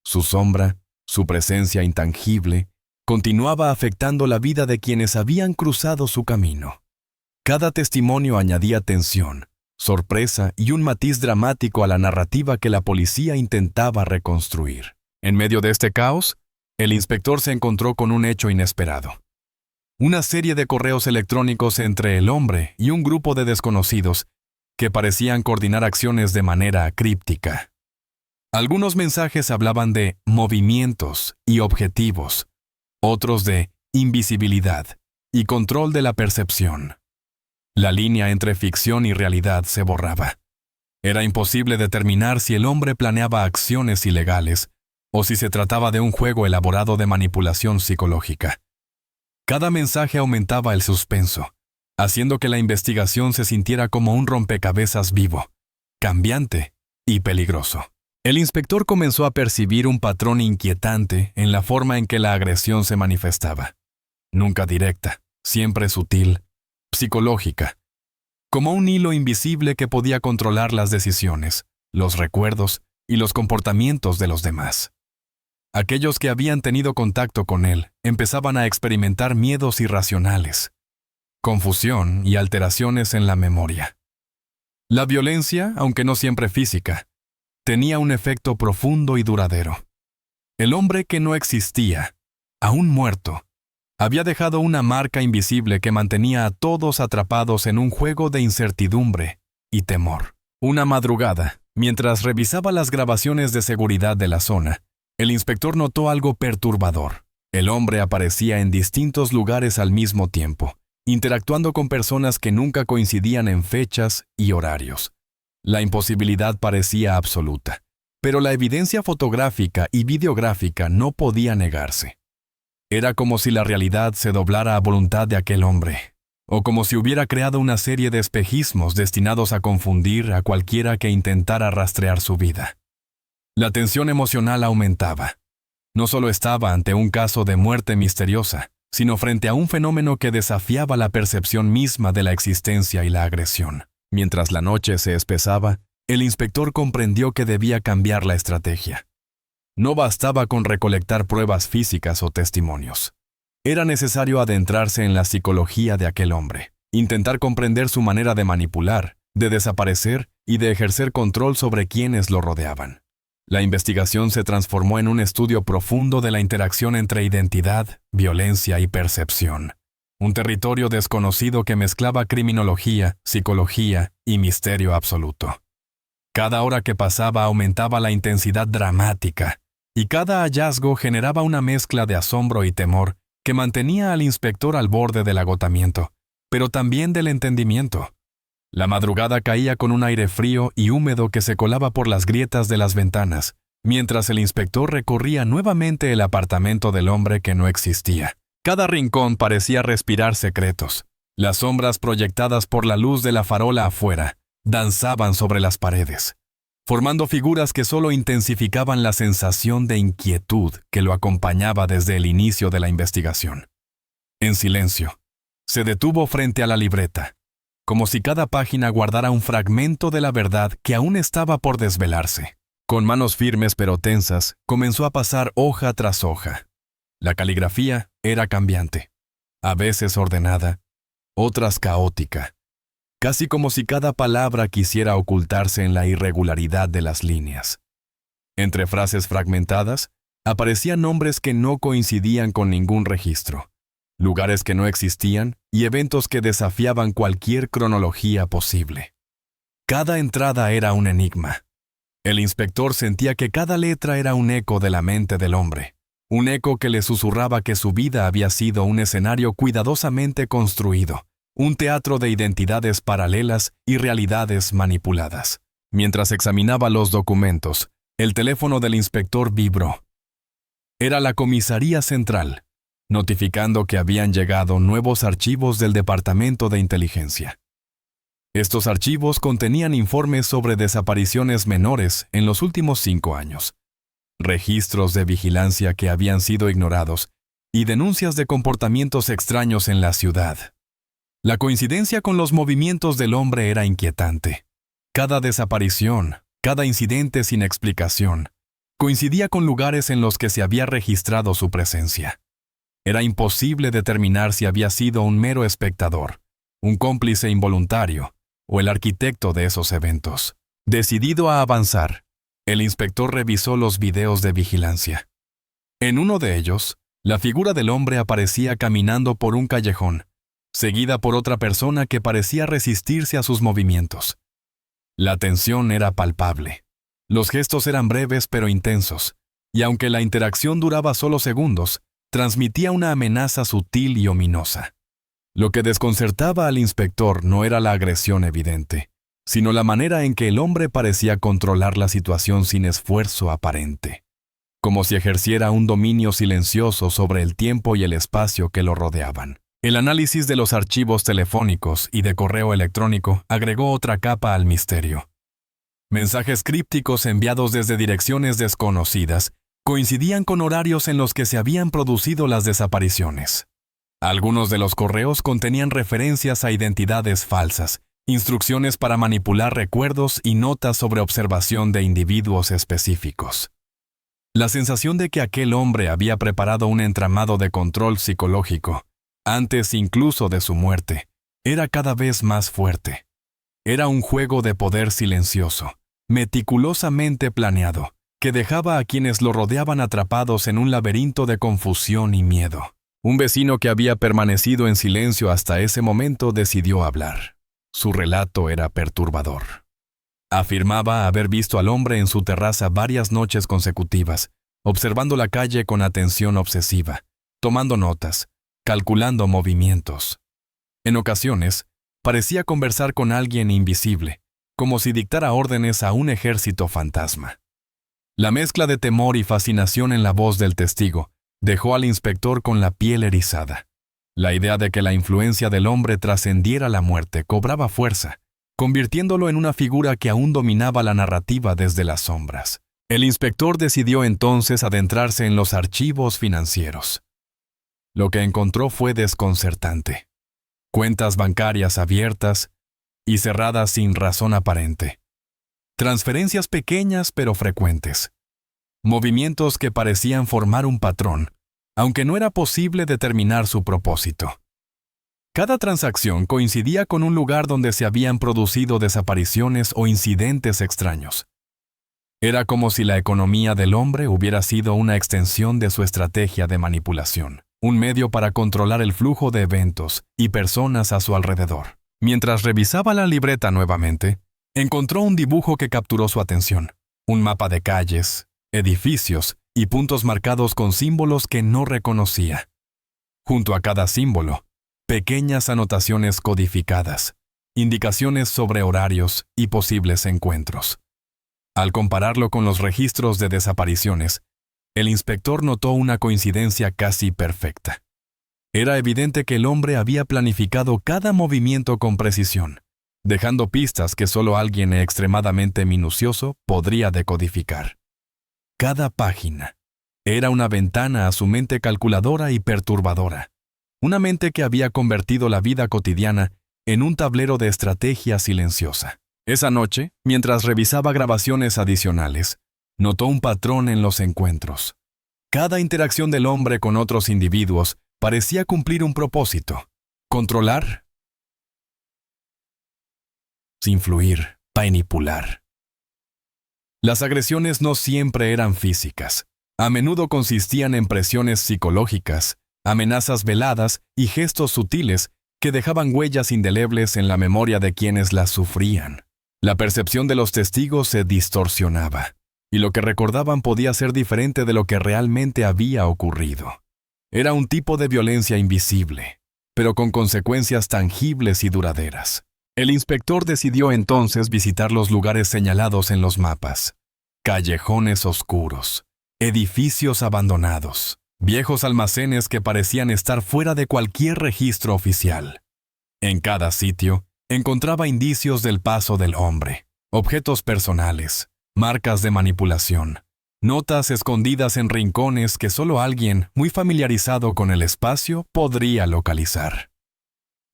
Su sombra, su presencia intangible, continuaba afectando la vida de quienes habían cruzado su camino. Cada testimonio añadía tensión, sorpresa y un matiz dramático a la narrativa que la policía intentaba reconstruir. En medio de este caos, el inspector se encontró con un hecho inesperado. Una serie de correos electrónicos entre el hombre y un grupo de desconocidos que parecían coordinar acciones de manera críptica. Algunos mensajes hablaban de movimientos y objetivos, otros de invisibilidad y control de la percepción. La línea entre ficción y realidad se borraba. Era imposible determinar si el hombre planeaba acciones ilegales o si se trataba de un juego elaborado de manipulación psicológica. Cada mensaje aumentaba el suspenso, haciendo que la investigación se sintiera como un rompecabezas vivo, cambiante y peligroso. El inspector comenzó a percibir un patrón inquietante en la forma en que la agresión se manifestaba. Nunca directa, siempre sutil, psicológica, como un hilo invisible que podía controlar las decisiones, los recuerdos y los comportamientos de los demás. Aquellos que habían tenido contacto con él empezaban a experimentar miedos irracionales, confusión y alteraciones en la memoria. La violencia, aunque no siempre física, tenía un efecto profundo y duradero. El hombre que no existía, aún muerto, había dejado una marca invisible que mantenía a todos atrapados en un juego de incertidumbre y temor. Una madrugada, mientras revisaba las grabaciones de seguridad de la zona, el inspector notó algo perturbador. El hombre aparecía en distintos lugares al mismo tiempo, interactuando con personas que nunca coincidían en fechas y horarios. La imposibilidad parecía absoluta, pero la evidencia fotográfica y videográfica no podía negarse. Era como si la realidad se doblara a voluntad de aquel hombre, o como si hubiera creado una serie de espejismos destinados a confundir a cualquiera que intentara rastrear su vida. La tensión emocional aumentaba. No solo estaba ante un caso de muerte misteriosa, sino frente a un fenómeno que desafiaba la percepción misma de la existencia y la agresión. Mientras la noche se espesaba, el inspector comprendió que debía cambiar la estrategia. No bastaba con recolectar pruebas físicas o testimonios. Era necesario adentrarse en la psicología de aquel hombre, intentar comprender su manera de manipular, de desaparecer y de ejercer control sobre quienes lo rodeaban. La investigación se transformó en un estudio profundo de la interacción entre identidad, violencia y percepción. Un territorio desconocido que mezclaba criminología, psicología y misterio absoluto. Cada hora que pasaba aumentaba la intensidad dramática, y cada hallazgo generaba una mezcla de asombro y temor que mantenía al inspector al borde del agotamiento, pero también del entendimiento. La madrugada caía con un aire frío y húmedo que se colaba por las grietas de las ventanas, mientras el inspector recorría nuevamente el apartamento del hombre que no existía. Cada rincón parecía respirar secretos. Las sombras proyectadas por la luz de la farola afuera danzaban sobre las paredes, formando figuras que solo intensificaban la sensación de inquietud que lo acompañaba desde el inicio de la investigación. En silencio, se detuvo frente a la libreta, como si cada página guardara un fragmento de la verdad que aún estaba por desvelarse. Con manos firmes pero tensas, comenzó a pasar hoja tras hoja. La caligrafía era cambiante, a veces ordenada, otras caótica, casi como si cada palabra quisiera ocultarse en la irregularidad de las líneas. Entre frases fragmentadas, aparecían nombres que no coincidían con ningún registro, lugares que no existían y eventos que desafiaban cualquier cronología posible. Cada entrada era un enigma. El inspector sentía que cada letra era un eco de la mente del hombre, un eco que le susurraba que su vida había sido un escenario cuidadosamente construido, un teatro de identidades paralelas y realidades manipuladas. Mientras examinaba los documentos, el teléfono del inspector vibró. Era la comisaría central, notificando que habían llegado nuevos archivos del Departamento de Inteligencia. Estos archivos contenían informes sobre desapariciones menores en los últimos 5 años, registros de vigilancia que habían sido ignorados y denuncias de comportamientos extraños en la ciudad. La coincidencia con los movimientos del hombre era inquietante. Cada desaparición, cada incidente sin explicación, coincidía con lugares en los que se había registrado su presencia. Era imposible determinar si había sido un mero espectador, un cómplice involuntario, o el arquitecto de esos eventos. Decidido a avanzar, el inspector revisó los videos de vigilancia. En uno de ellos, la figura del hombre aparecía caminando por un callejón, seguida por otra persona que parecía resistirse a sus movimientos. La tensión era palpable. Los gestos eran breves pero intensos, y aunque la interacción duraba solo segundos, transmitía una amenaza sutil y ominosa. Lo que desconcertaba al inspector no era la agresión evidente, sino la manera en que el hombre parecía controlar la situación sin esfuerzo aparente, como si ejerciera un dominio silencioso sobre el tiempo y el espacio que lo rodeaban. El análisis de los archivos telefónicos y de correo electrónico agregó otra capa al misterio. Mensajes crípticos enviados desde direcciones desconocidas coincidían con horarios en los que se habían producido las desapariciones. Algunos de los correos contenían referencias a identidades falsas, instrucciones para manipular recuerdos y notas sobre observación de individuos específicos. La sensación de que aquel hombre había preparado un entramado de control psicológico, antes incluso de su muerte, era cada vez más fuerte. Era un juego de poder silencioso, meticulosamente planeado, que dejaba a quienes lo rodeaban atrapados en un laberinto de confusión y miedo. Un vecino que había permanecido en silencio hasta ese momento decidió hablar. Su relato era perturbador. Afirmaba haber visto al hombre en su terraza varias noches consecutivas, observando la calle con atención obsesiva, tomando notas, calculando movimientos. En ocasiones, parecía conversar con alguien invisible, como si dictara órdenes a un ejército fantasma. La mezcla de temor y fascinación en la voz del testigo dejó al inspector con la piel erizada. La idea de que la influencia del hombre trascendiera la muerte cobraba fuerza, convirtiéndolo en una figura que aún dominaba la narrativa desde las sombras. El inspector decidió entonces adentrarse en los archivos financieros. Lo que encontró fue desconcertante. Cuentas bancarias abiertas y cerradas sin razón aparente. Transferencias pequeñas pero frecuentes. Movimientos que parecían formar un patrón, aunque no era posible determinar su propósito. Cada transacción coincidía con un lugar donde se habían producido desapariciones o incidentes extraños. Era como si la economía del hombre hubiera sido una extensión de su estrategia de manipulación, un medio para controlar el flujo de eventos y personas a su alrededor. Mientras revisaba la libreta nuevamente, encontró un dibujo que capturó su atención, un mapa de calles, edificios y puntos marcados con símbolos que no reconocía. Junto a cada símbolo, pequeñas anotaciones codificadas, indicaciones sobre horarios y posibles encuentros. Al compararlo con los registros de desapariciones, el inspector notó una coincidencia casi perfecta. Era evidente que el hombre había planificado cada movimiento con precisión, dejando pistas que solo alguien extremadamente minucioso podría decodificar. Cada página era una ventana a su mente calculadora y perturbadora, una mente que había convertido la vida cotidiana en un tablero de estrategia silenciosa. Esa noche, mientras revisaba grabaciones adicionales, notó un patrón en los encuentros. Cada interacción del hombre con otros individuos parecía cumplir un propósito: controlar, influir, manipular. Las agresiones no siempre eran físicas. A menudo consistían en presiones psicológicas, amenazas veladas y gestos sutiles que dejaban huellas indelebles en la memoria de quienes las sufrían. La percepción de los testigos se distorsionaba, y lo que recordaban podía ser diferente de lo que realmente había ocurrido. Era un tipo de violencia invisible, pero con consecuencias tangibles y duraderas. El inspector decidió entonces visitar los lugares señalados en los mapas: callejones oscuros, edificios abandonados, viejos almacenes que parecían estar fuera de cualquier registro oficial. En cada sitio, encontraba indicios del paso del hombre, objetos personales, marcas de manipulación, notas escondidas en rincones que solo alguien muy familiarizado con el espacio podría localizar.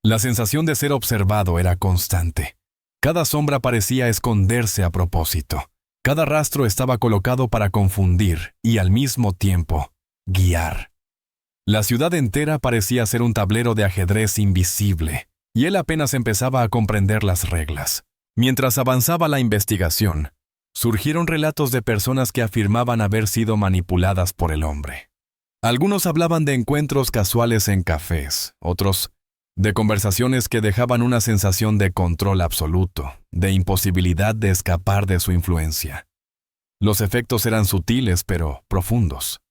La sensación de ser observado era constante. Cada sombra parecía esconderse a propósito. Cada rastro estaba colocado para confundir y, al mismo tiempo, guiar. La ciudad entera parecía ser un tablero de ajedrez invisible, y él apenas empezaba a comprender las reglas. Mientras avanzaba la investigación, surgieron relatos de personas que afirmaban haber sido manipuladas por el hombre. Algunos hablaban de encuentros casuales en cafés, otros de conversaciones que dejaban una sensación de control absoluto, de imposibilidad de escapar de su influencia. Los efectos eran sutiles pero profundos.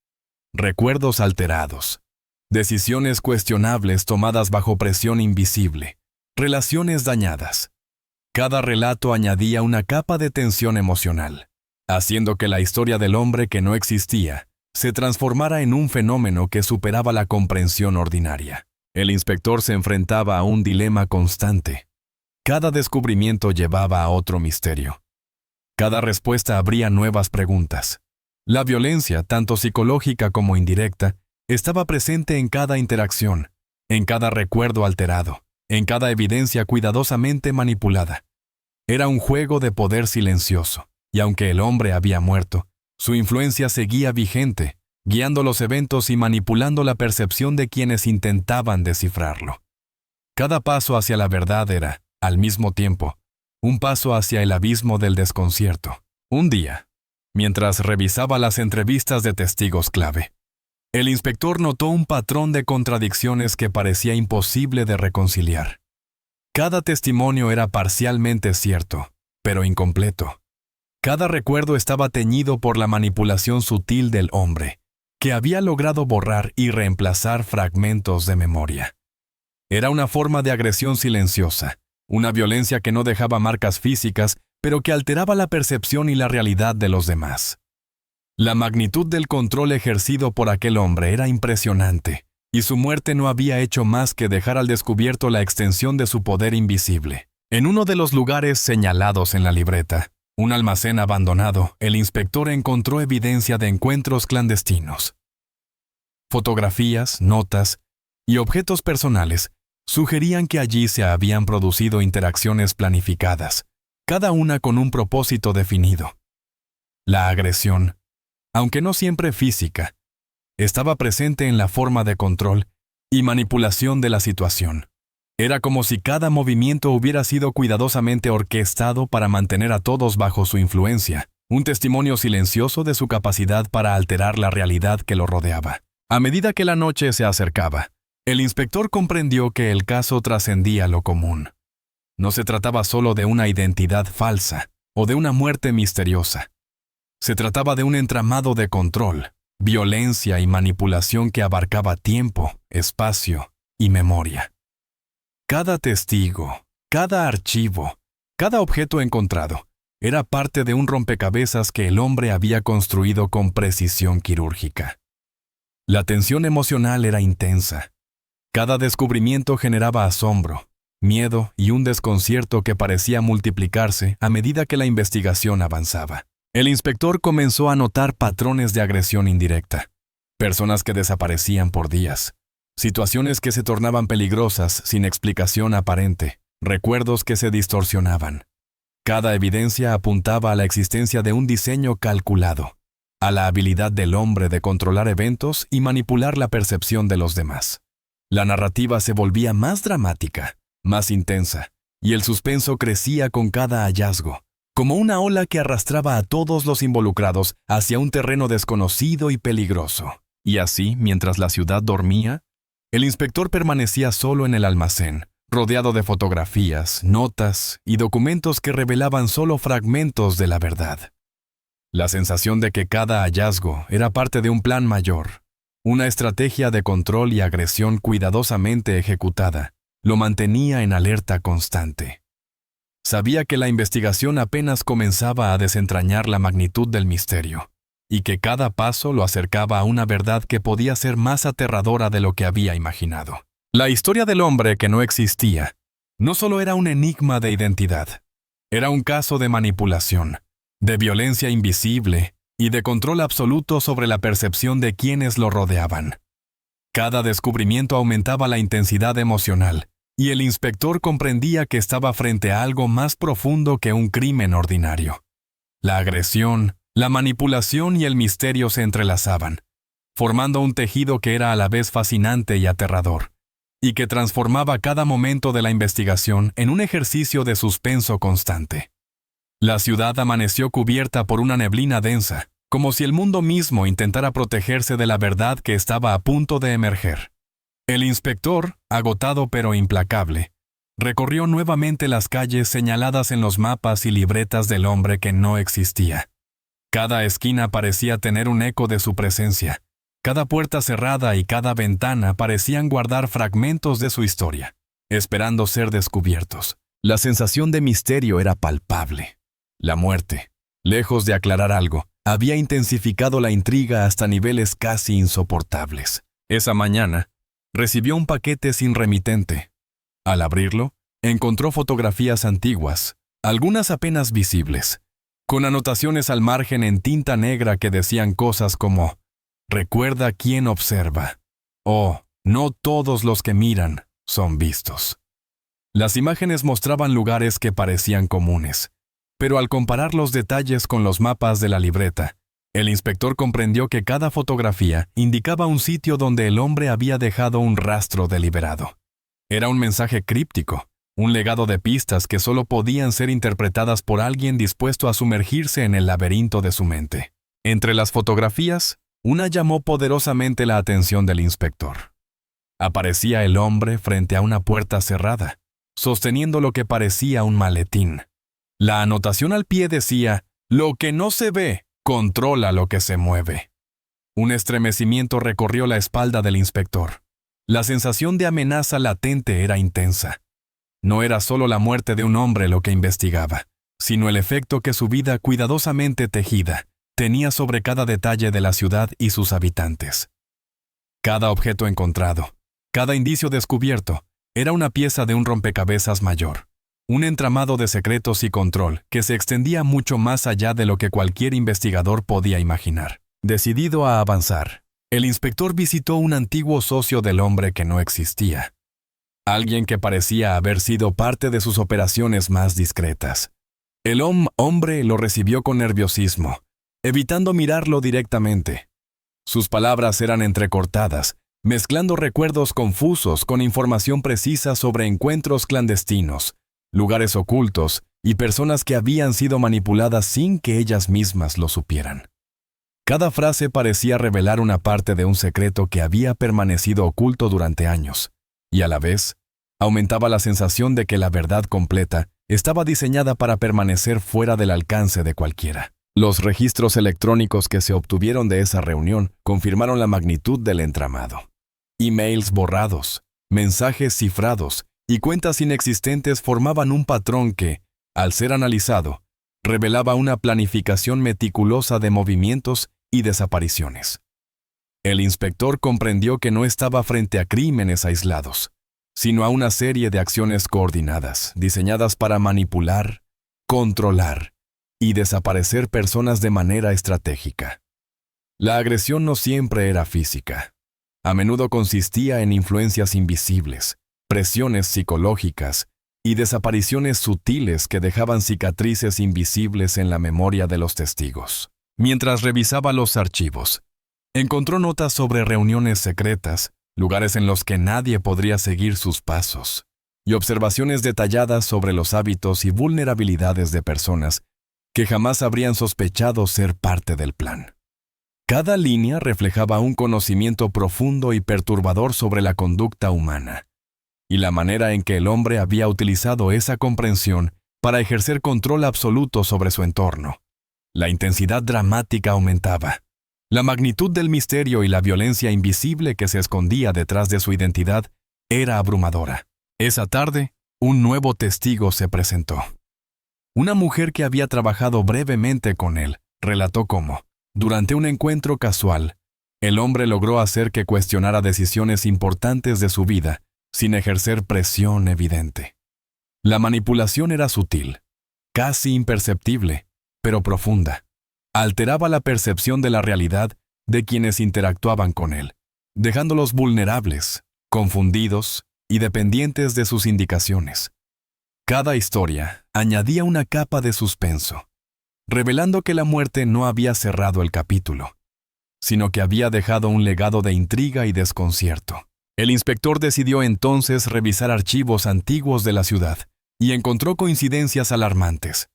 Recuerdos alterados, decisiones cuestionables tomadas bajo presión invisible, relaciones dañadas. Cada relato añadía una capa de tensión emocional, haciendo que la historia del hombre que no existía se transformara en un fenómeno que superaba la comprensión ordinaria. El inspector se enfrentaba a un dilema constante. Cada descubrimiento llevaba a otro misterio. Cada respuesta abría nuevas preguntas. La violencia, tanto psicológica como indirecta, estaba presente en cada interacción, en cada recuerdo alterado, en cada evidencia cuidadosamente manipulada. Era un juego de poder silencioso, y aunque el hombre había muerto, su influencia seguía vigente, guiando los eventos y manipulando la percepción de quienes intentaban descifrarlo. Cada paso hacia la verdad era, al mismo tiempo, un paso hacia el abismo del desconcierto. Un día, mientras revisaba las entrevistas de testigos clave, el inspector notó un patrón de contradicciones que parecía imposible de reconciliar. Cada testimonio era parcialmente cierto, pero incompleto. Cada recuerdo estaba teñido por la manipulación sutil del hombre, que había logrado borrar y reemplazar fragmentos de memoria. Era una forma de agresión silenciosa, una violencia que no dejaba marcas físicas, pero que alteraba la percepción y la realidad de los demás. La magnitud del control ejercido por aquel hombre era impresionante, y su muerte no había hecho más que dejar al descubierto la extensión de su poder invisible. En uno de los lugares señalados en la libreta, un almacén abandonado, el inspector encontró evidencia de encuentros clandestinos. Fotografías, notas y objetos personales sugerían que allí se habían producido interacciones planificadas, cada una con un propósito definido. La agresión, aunque no siempre física, estaba presente en la forma de control y manipulación de la situación. Era como si cada movimiento hubiera sido cuidadosamente orquestado para mantener a todos bajo su influencia, un testimonio silencioso de su capacidad para alterar la realidad que lo rodeaba. A medida que la noche se acercaba, el inspector comprendió que el caso trascendía lo común. No se trataba solo de una identidad falsa o de una muerte misteriosa. Se trataba de un entramado de control, violencia y manipulación que abarcaba tiempo, espacio y memoria. Cada testigo, cada archivo, cada objeto encontrado, era parte de un rompecabezas que el hombre había construido con precisión quirúrgica. La tensión emocional era intensa. Cada descubrimiento generaba asombro, miedo y un desconcierto que parecía multiplicarse a medida que la investigación avanzaba. El inspector comenzó a notar patrones de agresión indirecta, personas que desaparecían por días, situaciones que se tornaban peligrosas sin explicación aparente, recuerdos que se distorsionaban. Cada evidencia apuntaba a la existencia de un diseño calculado, a la habilidad del hombre de controlar eventos y manipular la percepción de los demás. La narrativa se volvía más dramática, más intensa, y el suspenso crecía con cada hallazgo, como una ola que arrastraba a todos los involucrados hacia un terreno desconocido y peligroso. Y así, mientras la ciudad dormía, el inspector permanecía solo en el almacén, rodeado de fotografías, notas y documentos que revelaban solo fragmentos de la verdad. La sensación de que cada hallazgo era parte de un plan mayor, una estrategia de control y agresión cuidadosamente ejecutada, lo mantenía en alerta constante. Sabía que la investigación apenas comenzaba a desentrañar la magnitud del misterio, y que cada paso lo acercaba a una verdad que podía ser más aterradora de lo que había imaginado. La historia del hombre que no existía no solo era un enigma de identidad, era un caso de manipulación, de violencia invisible y de control absoluto sobre la percepción de quienes lo rodeaban. Cada descubrimiento aumentaba la intensidad emocional, y el inspector comprendía que estaba frente a algo más profundo que un crimen ordinario. La agresión, la manipulación y el misterio se entrelazaban, formando un tejido que era a la vez fascinante y aterrador, y que transformaba cada momento de la investigación en un ejercicio de suspenso constante. La ciudad amaneció cubierta por una neblina densa, como si el mundo mismo intentara protegerse de la verdad que estaba a punto de emerger. El inspector, agotado pero implacable, recorrió nuevamente las calles señaladas en los mapas y libretas del hombre que no existía. Cada esquina parecía tener un eco de su presencia. Cada puerta cerrada y cada ventana parecían guardar fragmentos de su historia, esperando ser descubiertos. La sensación de misterio era palpable. La muerte, lejos de aclarar algo, había intensificado la intriga hasta niveles casi insoportables. Esa mañana, recibió un paquete sin remitente. Al abrirlo, encontró fotografías antiguas, algunas apenas visibles, con anotaciones al margen en tinta negra que decían cosas como «Recuerda quién observa» o «No todos los que miran son vistos». Las imágenes mostraban lugares que parecían comunes, pero al comparar los detalles con los mapas de la libreta, el inspector comprendió que cada fotografía indicaba un sitio donde el hombre había dejado un rastro deliberado. Era un mensaje críptico, un legado de pistas que solo podían ser interpretadas por alguien dispuesto a sumergirse en el laberinto de su mente. Entre las fotografías, una llamó poderosamente la atención del inspector. Aparecía el hombre frente a una puerta cerrada, sosteniendo lo que parecía un maletín. La anotación al pie decía, «Lo que no se ve, controla lo que se mueve». Un estremecimiento recorrió la espalda del inspector. La sensación de amenaza latente era intensa. No era solo la muerte de un hombre lo que investigaba, sino el efecto que su vida cuidadosamente tejida tenía sobre cada detalle de la ciudad y sus habitantes. Cada objeto encontrado, cada indicio descubierto, era una pieza de un rompecabezas mayor. Un entramado de secretos y control que se extendía mucho más allá de lo que cualquier investigador podía imaginar. Decidido a avanzar, el inspector visitó un antiguo socio del hombre que no existía. Alguien que parecía haber sido parte de sus operaciones más discretas. El hombre lo recibió con nerviosismo, evitando mirarlo directamente. Sus palabras eran entrecortadas, mezclando recuerdos confusos con información precisa sobre encuentros clandestinos, lugares ocultos y personas que habían sido manipuladas sin que ellas mismas lo supieran. Cada frase parecía revelar una parte de un secreto que había permanecido oculto durante años, y a la vez, aumentaba la sensación de que la verdad completa estaba diseñada para permanecer fuera del alcance de cualquiera. Los registros electrónicos que se obtuvieron de esa reunión confirmaron la magnitud del entramado. Emails borrados, mensajes cifrados y cuentas inexistentes formaban un patrón que, al ser analizado, revelaba una planificación meticulosa de movimientos y desapariciones. El inspector comprendió que no estaba frente a crímenes aislados, sino a una serie de acciones coordinadas, diseñadas para manipular, controlar y desaparecer personas de manera estratégica. La agresión no siempre era física. A menudo consistía en influencias invisibles, presiones psicológicas y desapariciones sutiles que dejaban cicatrices invisibles en la memoria de los testigos. Mientras revisaba los archivos, encontró notas sobre reuniones secretas, lugares en los que nadie podría seguir sus pasos, y observaciones detalladas sobre los hábitos y vulnerabilidades de personas que jamás habrían sospechado ser parte del plan. Cada línea reflejaba un conocimiento profundo y perturbador sobre la conducta humana, y la manera en que el hombre había utilizado esa comprensión para ejercer control absoluto sobre su entorno. La intensidad dramática aumentaba. La magnitud del misterio y la violencia invisible que se escondía detrás de su identidad era abrumadora. Esa tarde, un nuevo testigo se presentó. Una mujer que había trabajado brevemente con él relató cómo, durante un encuentro casual, el hombre logró hacer que cuestionara decisiones importantes de su vida sin ejercer presión evidente. La manipulación era sutil, casi imperceptible, pero profunda. Alteraba la percepción de la realidad de quienes interactuaban con él, dejándolos vulnerables, confundidos y dependientes de sus indicaciones. Cada historia añadía una capa de suspenso, revelando que la muerte no había cerrado el capítulo, sino que había dejado un legado de intriga y desconcierto. El inspector decidió entonces revisar archivos antiguos de la ciudad y encontró coincidencias alarmantes.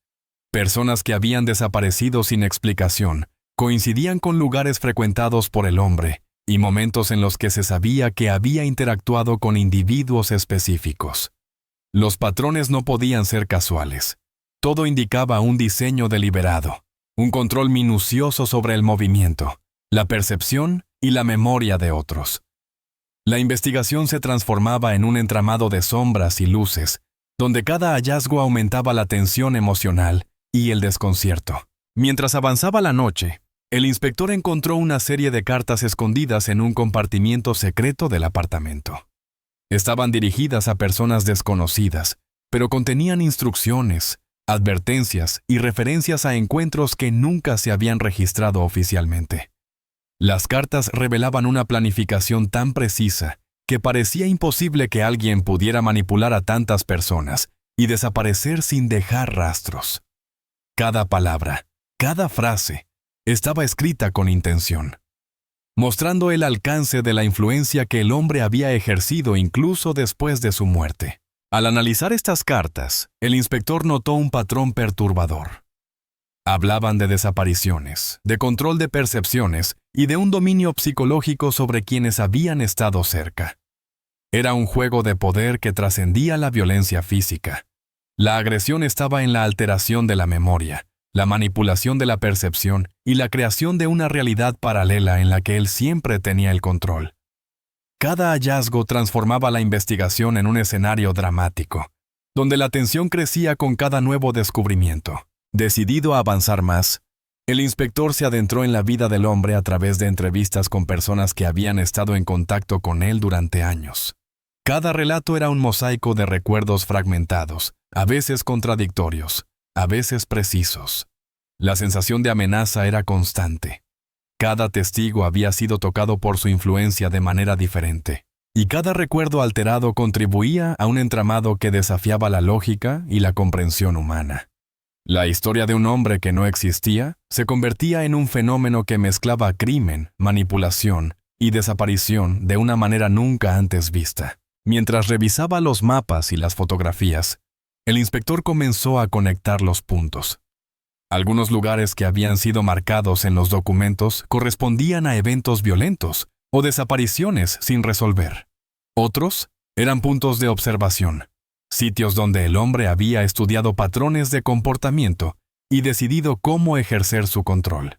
Personas que habían desaparecido sin explicación coincidían con lugares frecuentados por el hombre y momentos en los que se sabía que había interactuado con individuos específicos. Los patrones no podían ser casuales. Todo indicaba un diseño deliberado, un control minucioso sobre el movimiento, la percepción y la memoria de otros. La investigación se transformaba en un entramado de sombras y luces, donde cada hallazgo aumentaba la tensión emocional y el desconcierto. Mientras avanzaba la noche, el inspector encontró una serie de cartas escondidas en un compartimiento secreto del apartamento. Estaban dirigidas a personas desconocidas, pero contenían instrucciones, advertencias y referencias a encuentros que nunca se habían registrado oficialmente. Las cartas revelaban una planificación tan precisa que parecía imposible que alguien pudiera manipular a tantas personas y desaparecer sin dejar rastros. Cada palabra, cada frase, estaba escrita con intención, mostrando el alcance de la influencia que el hombre había ejercido incluso después de su muerte. Al analizar estas cartas, el inspector notó un patrón perturbador. Hablaban de desapariciones, de control de percepciones y de un dominio psicológico sobre quienes habían estado cerca. Era un juego de poder que trascendía la violencia física. La agresión estaba en la alteración de la memoria, la manipulación de la percepción y la creación de una realidad paralela en la que él siempre tenía el control. Cada hallazgo transformaba la investigación en un escenario dramático, donde la tensión crecía con cada nuevo descubrimiento. Decidido a avanzar más, el inspector se adentró en la vida del hombre a través de entrevistas con personas que habían estado en contacto con él durante años. Cada relato era un mosaico de recuerdos fragmentados, a veces contradictorios, a veces precisos. La sensación de amenaza era constante. Cada testigo había sido tocado por su influencia de manera diferente, y cada recuerdo alterado contribuía a un entramado que desafiaba la lógica y la comprensión humana. La historia de un hombre que no existía se convertía en un fenómeno que mezclaba crimen, manipulación y desaparición de una manera nunca antes vista. Mientras revisaba los mapas y las fotografías, el inspector comenzó a conectar los puntos. Algunos lugares que habían sido marcados en los documentos correspondían a eventos violentos o desapariciones sin resolver. Otros eran puntos de observación, sitios donde el hombre había estudiado patrones de comportamiento y decidido cómo ejercer su control.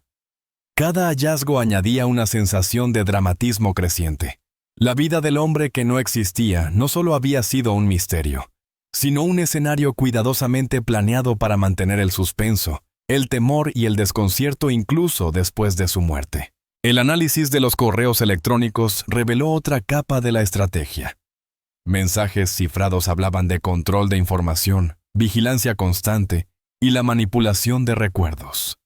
Cada hallazgo añadía una sensación de dramatismo creciente. La vida del hombre que no existía no solo había sido un misterio, sino un escenario cuidadosamente planeado para mantener el suspenso, el temor y el desconcierto incluso después de su muerte. El análisis de los correos electrónicos reveló otra capa de la estrategia. Mensajes cifrados hablaban de control de información, vigilancia constante y la manipulación de recuerdos.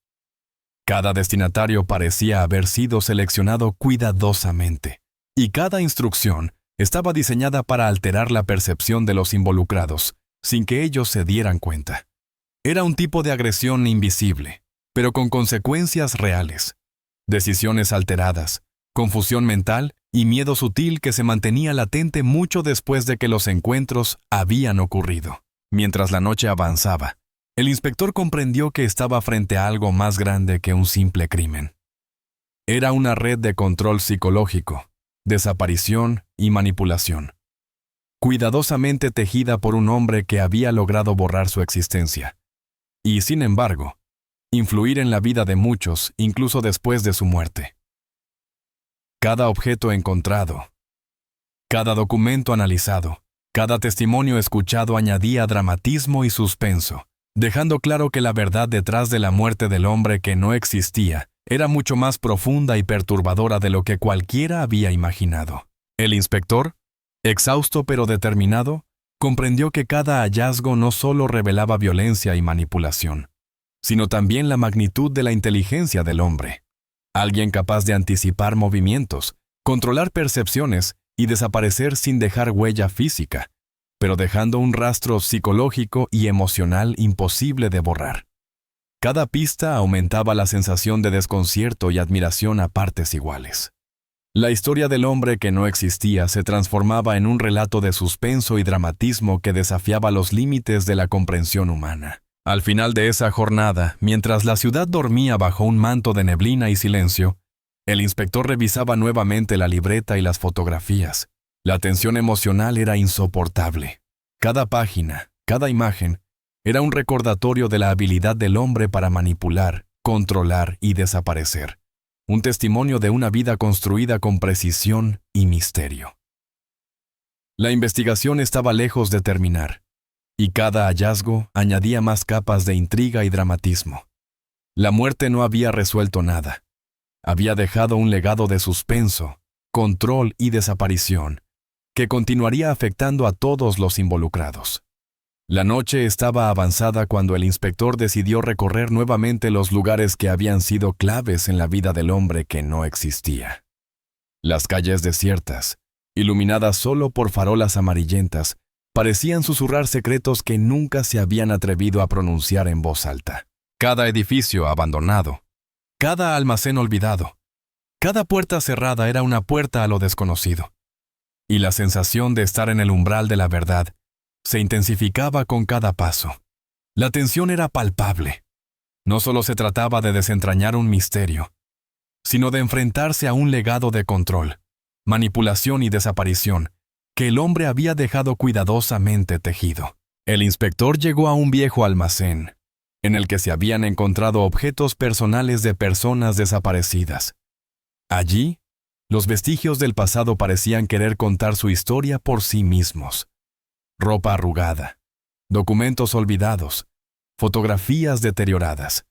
Cada destinatario parecía haber sido seleccionado cuidadosamente, y cada instrucción estaba diseñada para alterar la percepción de los involucrados, sin que ellos se dieran cuenta. Era un tipo de agresión invisible, pero con consecuencias reales. Decisiones alteradas, confusión mental y miedo sutil que se mantenía latente mucho después de que los encuentros habían ocurrido. Mientras la noche avanzaba, El inspector comprendió que estaba frente a algo más grande que un simple crimen. Era una red de control psicológico, desaparición y manipulación, cuidadosamente tejida por un hombre que había logrado borrar su existencia, y, sin embargo, influir en la vida de muchos, incluso después de su muerte. Cada objeto encontrado, cada documento analizado, cada testimonio escuchado añadía dramatismo y suspenso, dejando claro que la verdad detrás de la muerte del hombre que no existía era mucho más profunda y perturbadora de lo que cualquiera había imaginado. El inspector, exhausto pero determinado, comprendió que cada hallazgo no solo revelaba violencia y manipulación, sino también la magnitud de la inteligencia del hombre. Alguien capaz de anticipar movimientos, controlar percepciones y desaparecer sin dejar huella física, pero dejando un rastro psicológico y emocional imposible de borrar. Cada pista aumentaba la sensación de desconcierto y admiración a partes iguales. La historia del hombre que no existía se transformaba en un relato de suspenso y dramatismo que desafiaba los límites de la comprensión humana. Al final de esa jornada, mientras la ciudad dormía bajo un manto de neblina y silencio, el inspector revisaba nuevamente la libreta y las fotografías. La tensión emocional era insoportable. Cada página, cada imagen, era un recordatorio de la habilidad del hombre para manipular, controlar y desaparecer. Un testimonio de una vida construida con precisión y misterio. La investigación estaba lejos de terminar, y cada hallazgo añadía más capas de intriga y dramatismo. La muerte no había resuelto nada. Había dejado un legado de suspenso, control y desaparición, que continuaría afectando a todos los involucrados. La noche estaba avanzada cuando el inspector decidió recorrer nuevamente los lugares que habían sido claves en la vida del hombre que no existía. Las calles desiertas, iluminadas solo por farolas amarillentas, parecían susurrar secretos que nunca se habían atrevido a pronunciar en voz alta. Cada edificio abandonado, cada almacén olvidado, cada puerta cerrada era una puerta a lo desconocido. Y la sensación de estar en el umbral de la verdad se intensificaba con cada paso. La tensión era palpable. No solo se trataba de desentrañar un misterio, sino de enfrentarse a un legado de control, manipulación y desaparición que el hombre había dejado cuidadosamente tejido. El inspector llegó a un viejo almacén, en el que se habían encontrado objetos personales de personas desaparecidas. Allí, los vestigios del pasado parecían querer contar su historia por sí mismos. Ropa arrugada, documentos olvidados, fotografías deterioradas.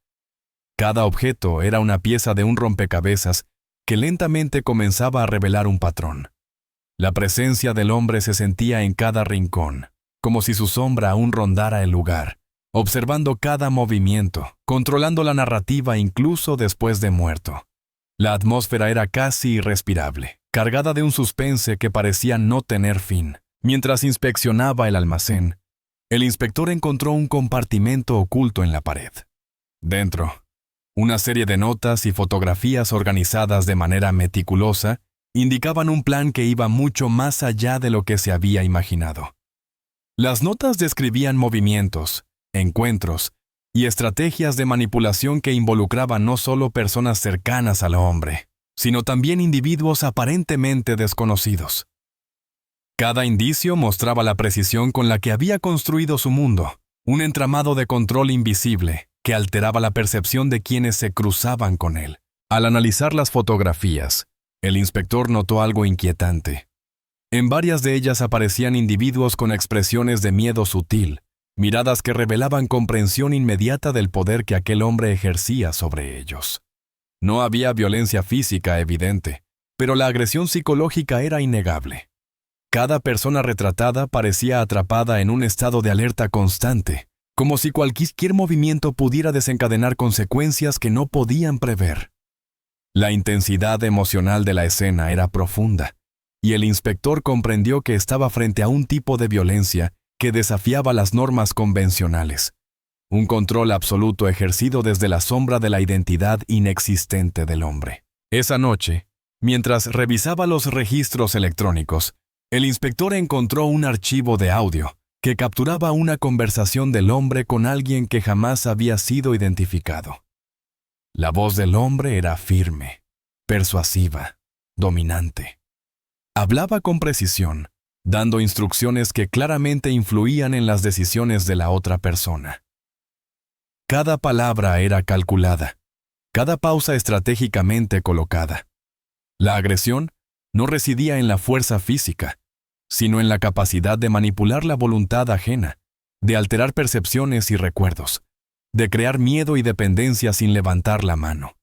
Cada objeto era una pieza de un rompecabezas que lentamente comenzaba a revelar un patrón. La presencia del hombre se sentía en cada rincón, como si su sombra aún rondara el lugar, observando cada movimiento, controlando la narrativa incluso después de muerto. La atmósfera era casi irrespirable, cargada de un suspense que parecía no tener fin. Mientras inspeccionaba el almacén, el inspector encontró un compartimento oculto en la pared. Dentro, una serie de notas y fotografías organizadas de manera meticulosa indicaban un plan que iba mucho más allá de lo que se había imaginado. Las notas describían movimientos, encuentros y estrategias de manipulación que involucraban no solo personas cercanas al hombre, sino también individuos aparentemente desconocidos. Cada indicio mostraba la precisión con la que había construido su mundo, un entramado de control invisible que alteraba la percepción de quienes se cruzaban con él. Al analizar las fotografías, el inspector notó algo inquietante. En varias de ellas aparecían individuos con expresiones de miedo sutil, miradas que revelaban comprensión inmediata del poder que aquel hombre ejercía sobre ellos. No había violencia física evidente, pero la agresión psicológica era innegable. Cada persona retratada parecía atrapada en un estado de alerta constante, como si cualquier movimiento pudiera desencadenar consecuencias que no podían prever. La intensidad emocional de la escena era profunda, y el inspector comprendió que estaba frente a un tipo de violencia que desafiaba las normas convencionales, un control absoluto ejercido desde la sombra de la identidad inexistente del hombre. Esa noche, mientras revisaba los registros electrónicos, el inspector encontró un archivo de audio que capturaba una conversación del hombre con alguien que jamás había sido identificado. La voz del hombre era firme, persuasiva, dominante. Hablaba con precisión, dando instrucciones que claramente influían en las decisiones de la otra persona. Cada palabra era calculada, cada pausa estratégicamente colocada. La agresión no residía en la fuerza física, sino en la capacidad de manipular la voluntad ajena, de alterar percepciones y recuerdos, de crear miedo y dependencia sin levantar la mano.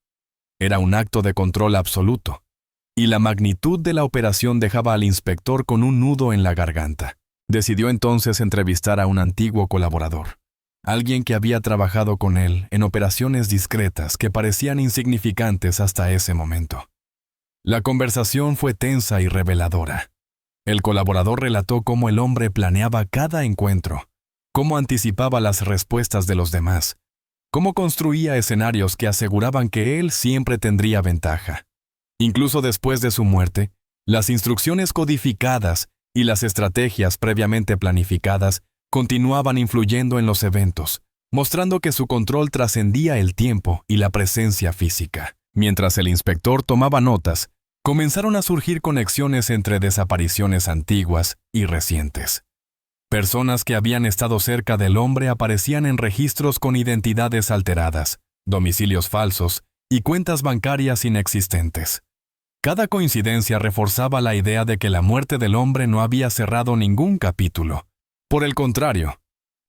Era un acto de control absoluto, y la magnitud de la operación dejaba al inspector con un nudo en la garganta. Decidió entonces entrevistar a un antiguo colaborador, alguien que había trabajado con él en operaciones discretas que parecían insignificantes hasta ese momento. La conversación fue tensa y reveladora. El colaborador relató cómo el hombre planeaba cada encuentro, cómo anticipaba las respuestas de los demás, cómo construía escenarios que aseguraban que él siempre tendría ventaja. Incluso después de su muerte, las instrucciones codificadas y las estrategias previamente planificadas continuaban influyendo en los eventos, mostrando que su control trascendía el tiempo y la presencia física. Mientras el inspector tomaba notas, comenzaron a surgir conexiones entre desapariciones antiguas y recientes. Personas que habían estado cerca del hombre aparecían en registros con identidades alteradas, domicilios falsos y cuentas bancarias inexistentes. Cada coincidencia reforzaba la idea de que la muerte del hombre no había cerrado ningún capítulo. Por el contrario,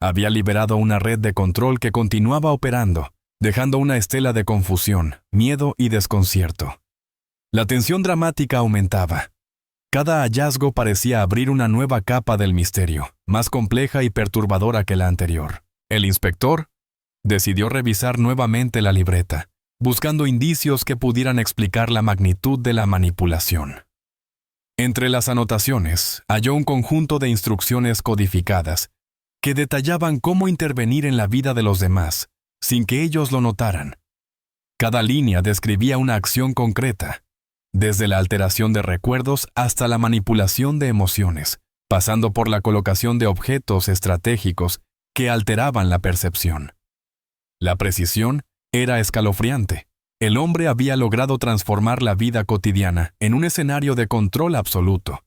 había liberado una red de control que continuaba operando, dejando una estela de confusión, miedo y desconcierto. La tensión dramática aumentaba. Cada hallazgo parecía abrir una nueva capa del misterio, más compleja y perturbadora que la anterior. El inspector decidió revisar nuevamente la libreta, buscando indicios que pudieran explicar la magnitud de la manipulación. Entre las anotaciones, halló un conjunto de instrucciones codificadas que detallaban cómo intervenir en la vida de los demás, sin que ellos lo notaran. Cada línea describía una acción concreta, desde la alteración de recuerdos hasta la manipulación de emociones, pasando por la colocación de objetos estratégicos que alteraban la percepción. La precisión era escalofriante. El hombre había logrado transformar la vida cotidiana en un escenario de control absoluto,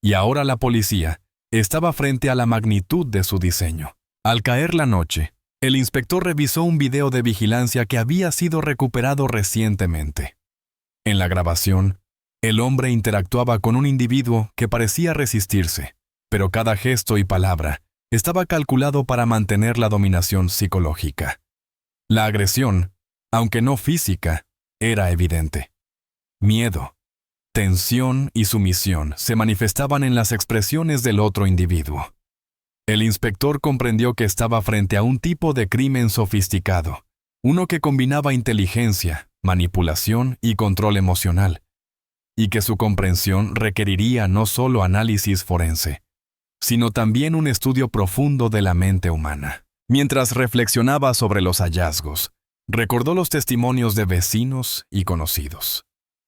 y ahora la policía estaba frente a la magnitud de su diseño. Al caer la noche, el inspector revisó un video de vigilancia que había sido recuperado recientemente. En la grabación, el hombre interactuaba con un individuo que parecía resistirse, pero cada gesto y palabra estaba calculado para mantener la dominación psicológica. La agresión, aunque no física, era evidente. Miedo, tensión y sumisión se manifestaban en las expresiones del otro individuo. El inspector comprendió que estaba frente a un tipo de crimen sofisticado, uno que combinaba inteligencia, manipulación y control emocional, y que su comprensión requeriría no solo análisis forense, sino también un estudio profundo de la mente humana. Mientras reflexionaba sobre los hallazgos, recordó los testimonios de vecinos y conocidos.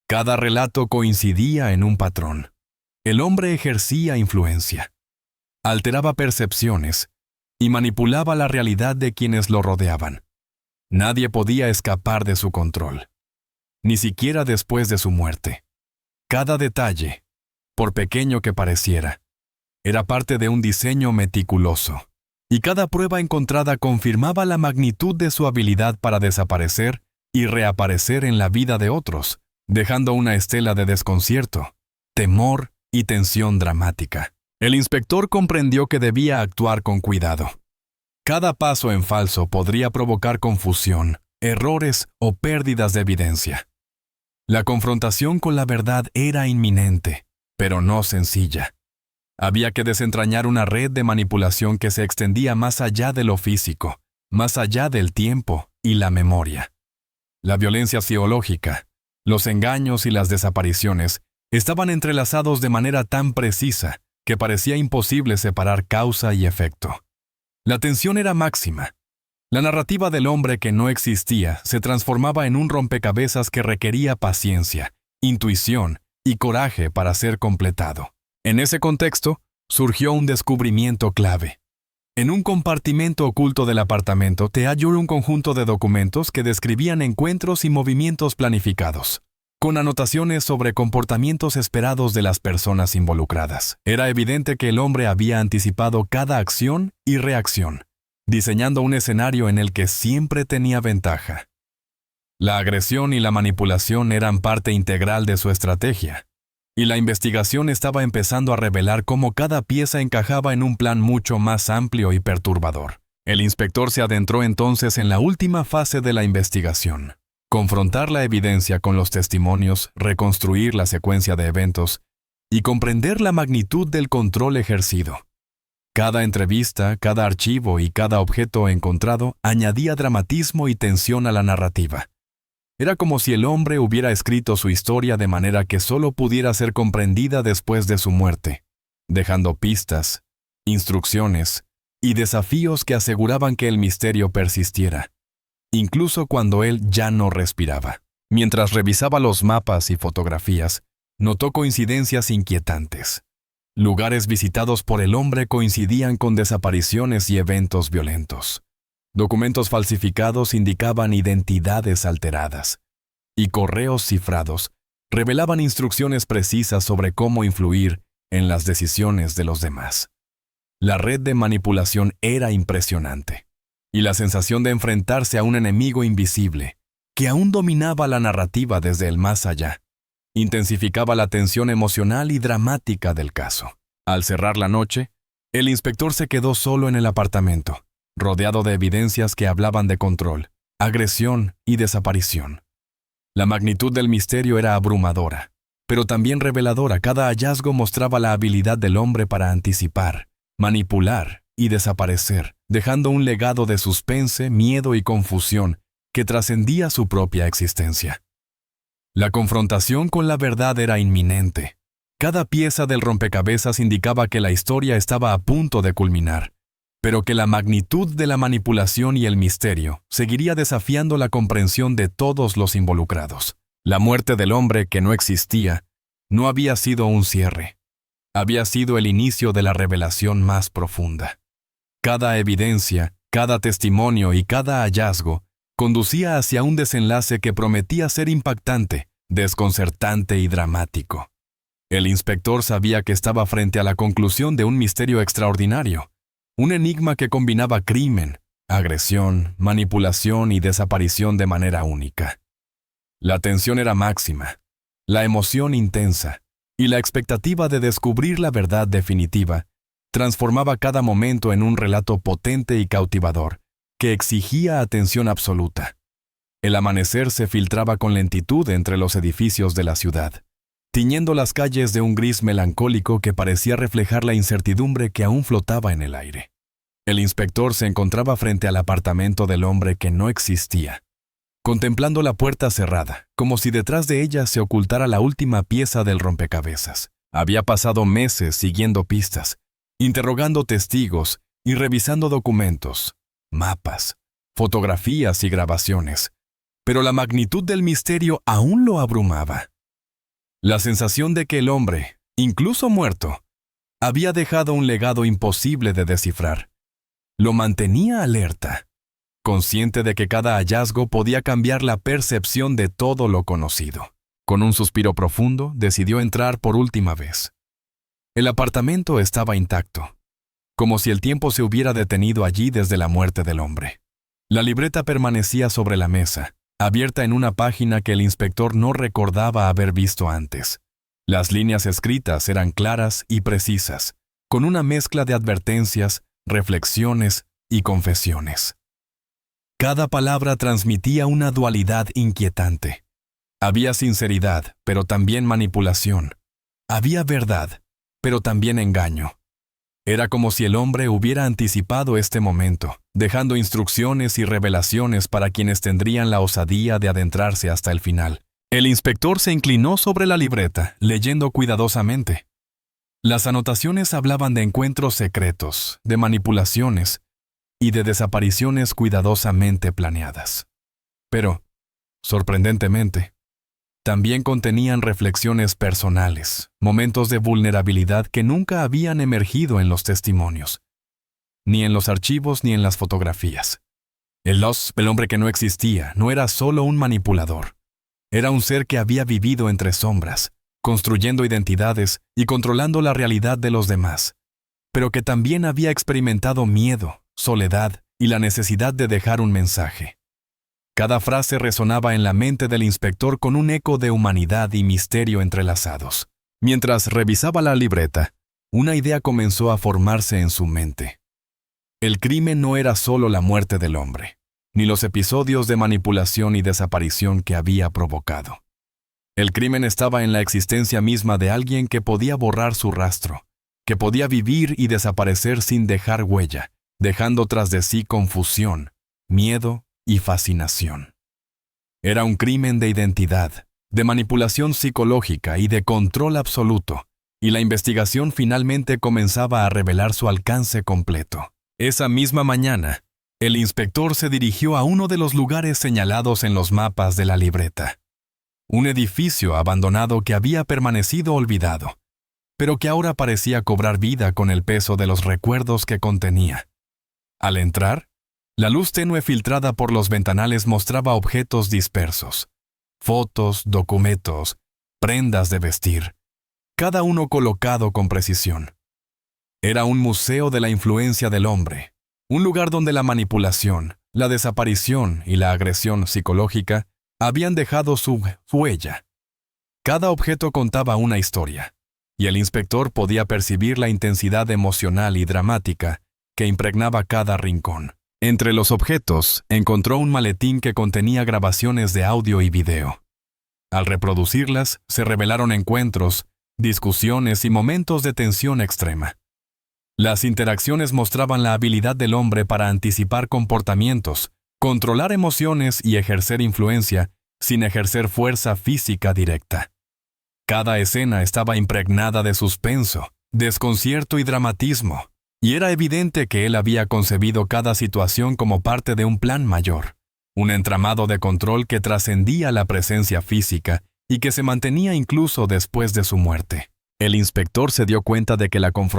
Cada relato coincidía en un patrón. El hombre ejercía influencia, alteraba percepciones y manipulaba la realidad de quienes lo rodeaban. Nadie podía escapar de su control, ni siquiera después de su muerte. Cada detalle, por pequeño que pareciera, era parte de un diseño meticuloso, y cada prueba encontrada confirmaba la magnitud de su habilidad para desaparecer y reaparecer en la vida de otros, dejando una estela de desconcierto, temor y tensión dramática. El inspector comprendió que debía actuar con cuidado. Cada paso en falso podría provocar confusión, errores o pérdidas de evidencia. La confrontación con la verdad era inminente, pero no sencilla. Había que desentrañar una red de manipulación que se extendía más allá de lo físico, más allá del tiempo y la memoria. La violencia psicológica, los engaños y las desapariciones estaban entrelazados de manera tan precisa que parecía imposible separar causa y efecto. La tensión era máxima. La narrativa del hombre que no existía se transformaba en un rompecabezas que requería paciencia, intuición y coraje para ser completado. En ese contexto, surgió un descubrimiento clave. En un compartimento oculto del apartamento te halló un conjunto de documentos que describían encuentros y movimientos planificados, con anotaciones sobre comportamientos esperados de las personas involucradas. Era evidente que el hombre había anticipado cada acción y reacción, diseñando un escenario en el que siempre tenía ventaja. La agresión y la manipulación eran parte integral de su estrategia, y la investigación estaba empezando a revelar cómo cada pieza encajaba en un plan mucho más amplio y perturbador. El inspector se adentró entonces en la última fase de la investigación: confrontar la evidencia con los testimonios, reconstruir la secuencia de eventos y comprender la magnitud del control ejercido. Cada entrevista, cada archivo y cada objeto encontrado añadía dramatismo y tensión a la narrativa. Era como si el hombre hubiera escrito su historia de manera que solo pudiera ser comprendida después de su muerte, dejando pistas, instrucciones y desafíos que aseguraban que el misterio persistiera, incluso cuando él ya no respiraba. Mientras revisaba los mapas y fotografías, notó coincidencias inquietantes. Lugares visitados por el hombre coincidían con desapariciones y eventos violentos. Documentos falsificados indicaban identidades alteradas, y correos cifrados revelaban instrucciones precisas sobre cómo influir en las decisiones de los demás. La red de manipulación era impresionante, y la sensación de enfrentarse a un enemigo invisible, que aún dominaba la narrativa desde el más allá, intensificaba la tensión emocional y dramática del caso. Al cerrar la noche, el inspector se quedó solo en el apartamento, rodeado de evidencias que hablaban de control, agresión y desaparición. La magnitud del misterio era abrumadora, pero también reveladora. Cada hallazgo mostraba la habilidad del hombre para anticipar, manipular y desaparecer, dejando un legado de suspense, miedo y confusión que trascendía su propia existencia. La confrontación con la verdad era inminente. Cada pieza del rompecabezas indicaba que la historia estaba a punto de culminar, pero que la magnitud de la manipulación y el misterio seguiría desafiando la comprensión de todos los involucrados. La muerte del hombre que no existía no había sido un cierre. Había sido el inicio de la revelación más profunda. Cada evidencia, cada testimonio y cada hallazgo conducía hacia un desenlace que prometía ser impactante, desconcertante y dramático. El inspector sabía que estaba frente a la conclusión de un misterio extraordinario, un enigma que combinaba crimen, agresión, manipulación y desaparición de manera única. La tensión era máxima, la emoción intensa, y la expectativa de descubrir la verdad definitiva transformaba cada momento en un relato potente y cautivador, que exigía atención absoluta. El amanecer se filtraba con lentitud entre los edificios de la ciudad, tiñendo las calles de un gris melancólico que parecía reflejar la incertidumbre que aún flotaba en el aire. El inspector se encontraba frente al apartamento del hombre que no existía, contemplando la puerta cerrada, como si detrás de ella se ocultara la última pieza del rompecabezas. Había pasado meses siguiendo pistas, interrogando testigos y revisando documentos, mapas, fotografías y grabaciones, pero la magnitud del misterio aún lo abrumaba. La sensación de que el hombre, incluso muerto, había dejado un legado imposible de descifrar, lo mantenía alerta, consciente de que cada hallazgo podía cambiar la percepción de todo lo conocido. Con un suspiro profundo, decidió entrar por última vez. El apartamento estaba intacto, como si el tiempo se hubiera detenido allí desde la muerte del hombre. La libreta permanecía sobre la mesa, abierta en una página que el inspector no recordaba haber visto antes. Las líneas escritas eran claras y precisas, con una mezcla de advertencias, reflexiones y confesiones. Cada palabra transmitía una dualidad inquietante. Había sinceridad, pero también manipulación. Había verdad, pero también engaño. Era como si el hombre hubiera anticipado este momento, dejando instrucciones y revelaciones para quienes tendrían la osadía de adentrarse hasta el final. El inspector se inclinó sobre la libreta, leyendo cuidadosamente. Las anotaciones hablaban de encuentros secretos, de manipulaciones y de desapariciones cuidadosamente planeadas. Pero, sorprendentemente, también contenían reflexiones personales, momentos de vulnerabilidad que nunca habían emergido en los testimonios. ni en los archivos ni en las fotografías. El hombre que no existía, no era solo un manipulador. Era un ser que había vivido entre sombras, construyendo identidades y controlando la realidad de los demás, pero que también había experimentado miedo, soledad y la necesidad de dejar un mensaje. Cada frase resonaba en la mente del inspector con un eco de humanidad y misterio entrelazados. Mientras revisaba la libreta, una idea comenzó a formarse en su mente. El crimen no era solo la muerte del hombre, ni los episodios de manipulación y desaparición que había provocado. El crimen estaba en la existencia misma de alguien que podía borrar su rastro, que podía vivir y desaparecer sin dejar huella, dejando tras de sí confusión, miedo y fascinación. Era un crimen de identidad, de manipulación psicológica y de control absoluto, y la investigación finalmente comenzaba a revelar su alcance completo. Esa misma mañana, el inspector se dirigió a uno de los lugares señalados en los mapas de la libreta. Un edificio abandonado que había permanecido olvidado, pero que ahora parecía cobrar vida con el peso de los recuerdos que contenía. Al entrar, la luz tenue filtrada por los ventanales mostraba objetos dispersos, fotos, documentos, prendas de vestir, cada uno colocado con precisión. Era un museo de la influencia del hombre, un lugar donde la manipulación, la desaparición y la agresión psicológica habían dejado su huella. Cada objeto contaba una historia, y el inspector podía percibir la intensidad emocional y dramática que impregnaba cada rincón. Entre los objetos, encontró un maletín que contenía grabaciones de audio y video. Al reproducirlas, se revelaron encuentros, discusiones y momentos de tensión extrema. Las interacciones mostraban la habilidad del hombre para anticipar comportamientos, controlar emociones y ejercer influencia sin ejercer fuerza física directa. Cada escena estaba impregnada de suspenso, desconcierto y dramatismo, y era evidente que él había concebido cada situación como parte de un plan mayor, un entramado de control que trascendía la presencia física y que se mantenía incluso después de su muerte. El inspector se dio cuenta de que la confrontación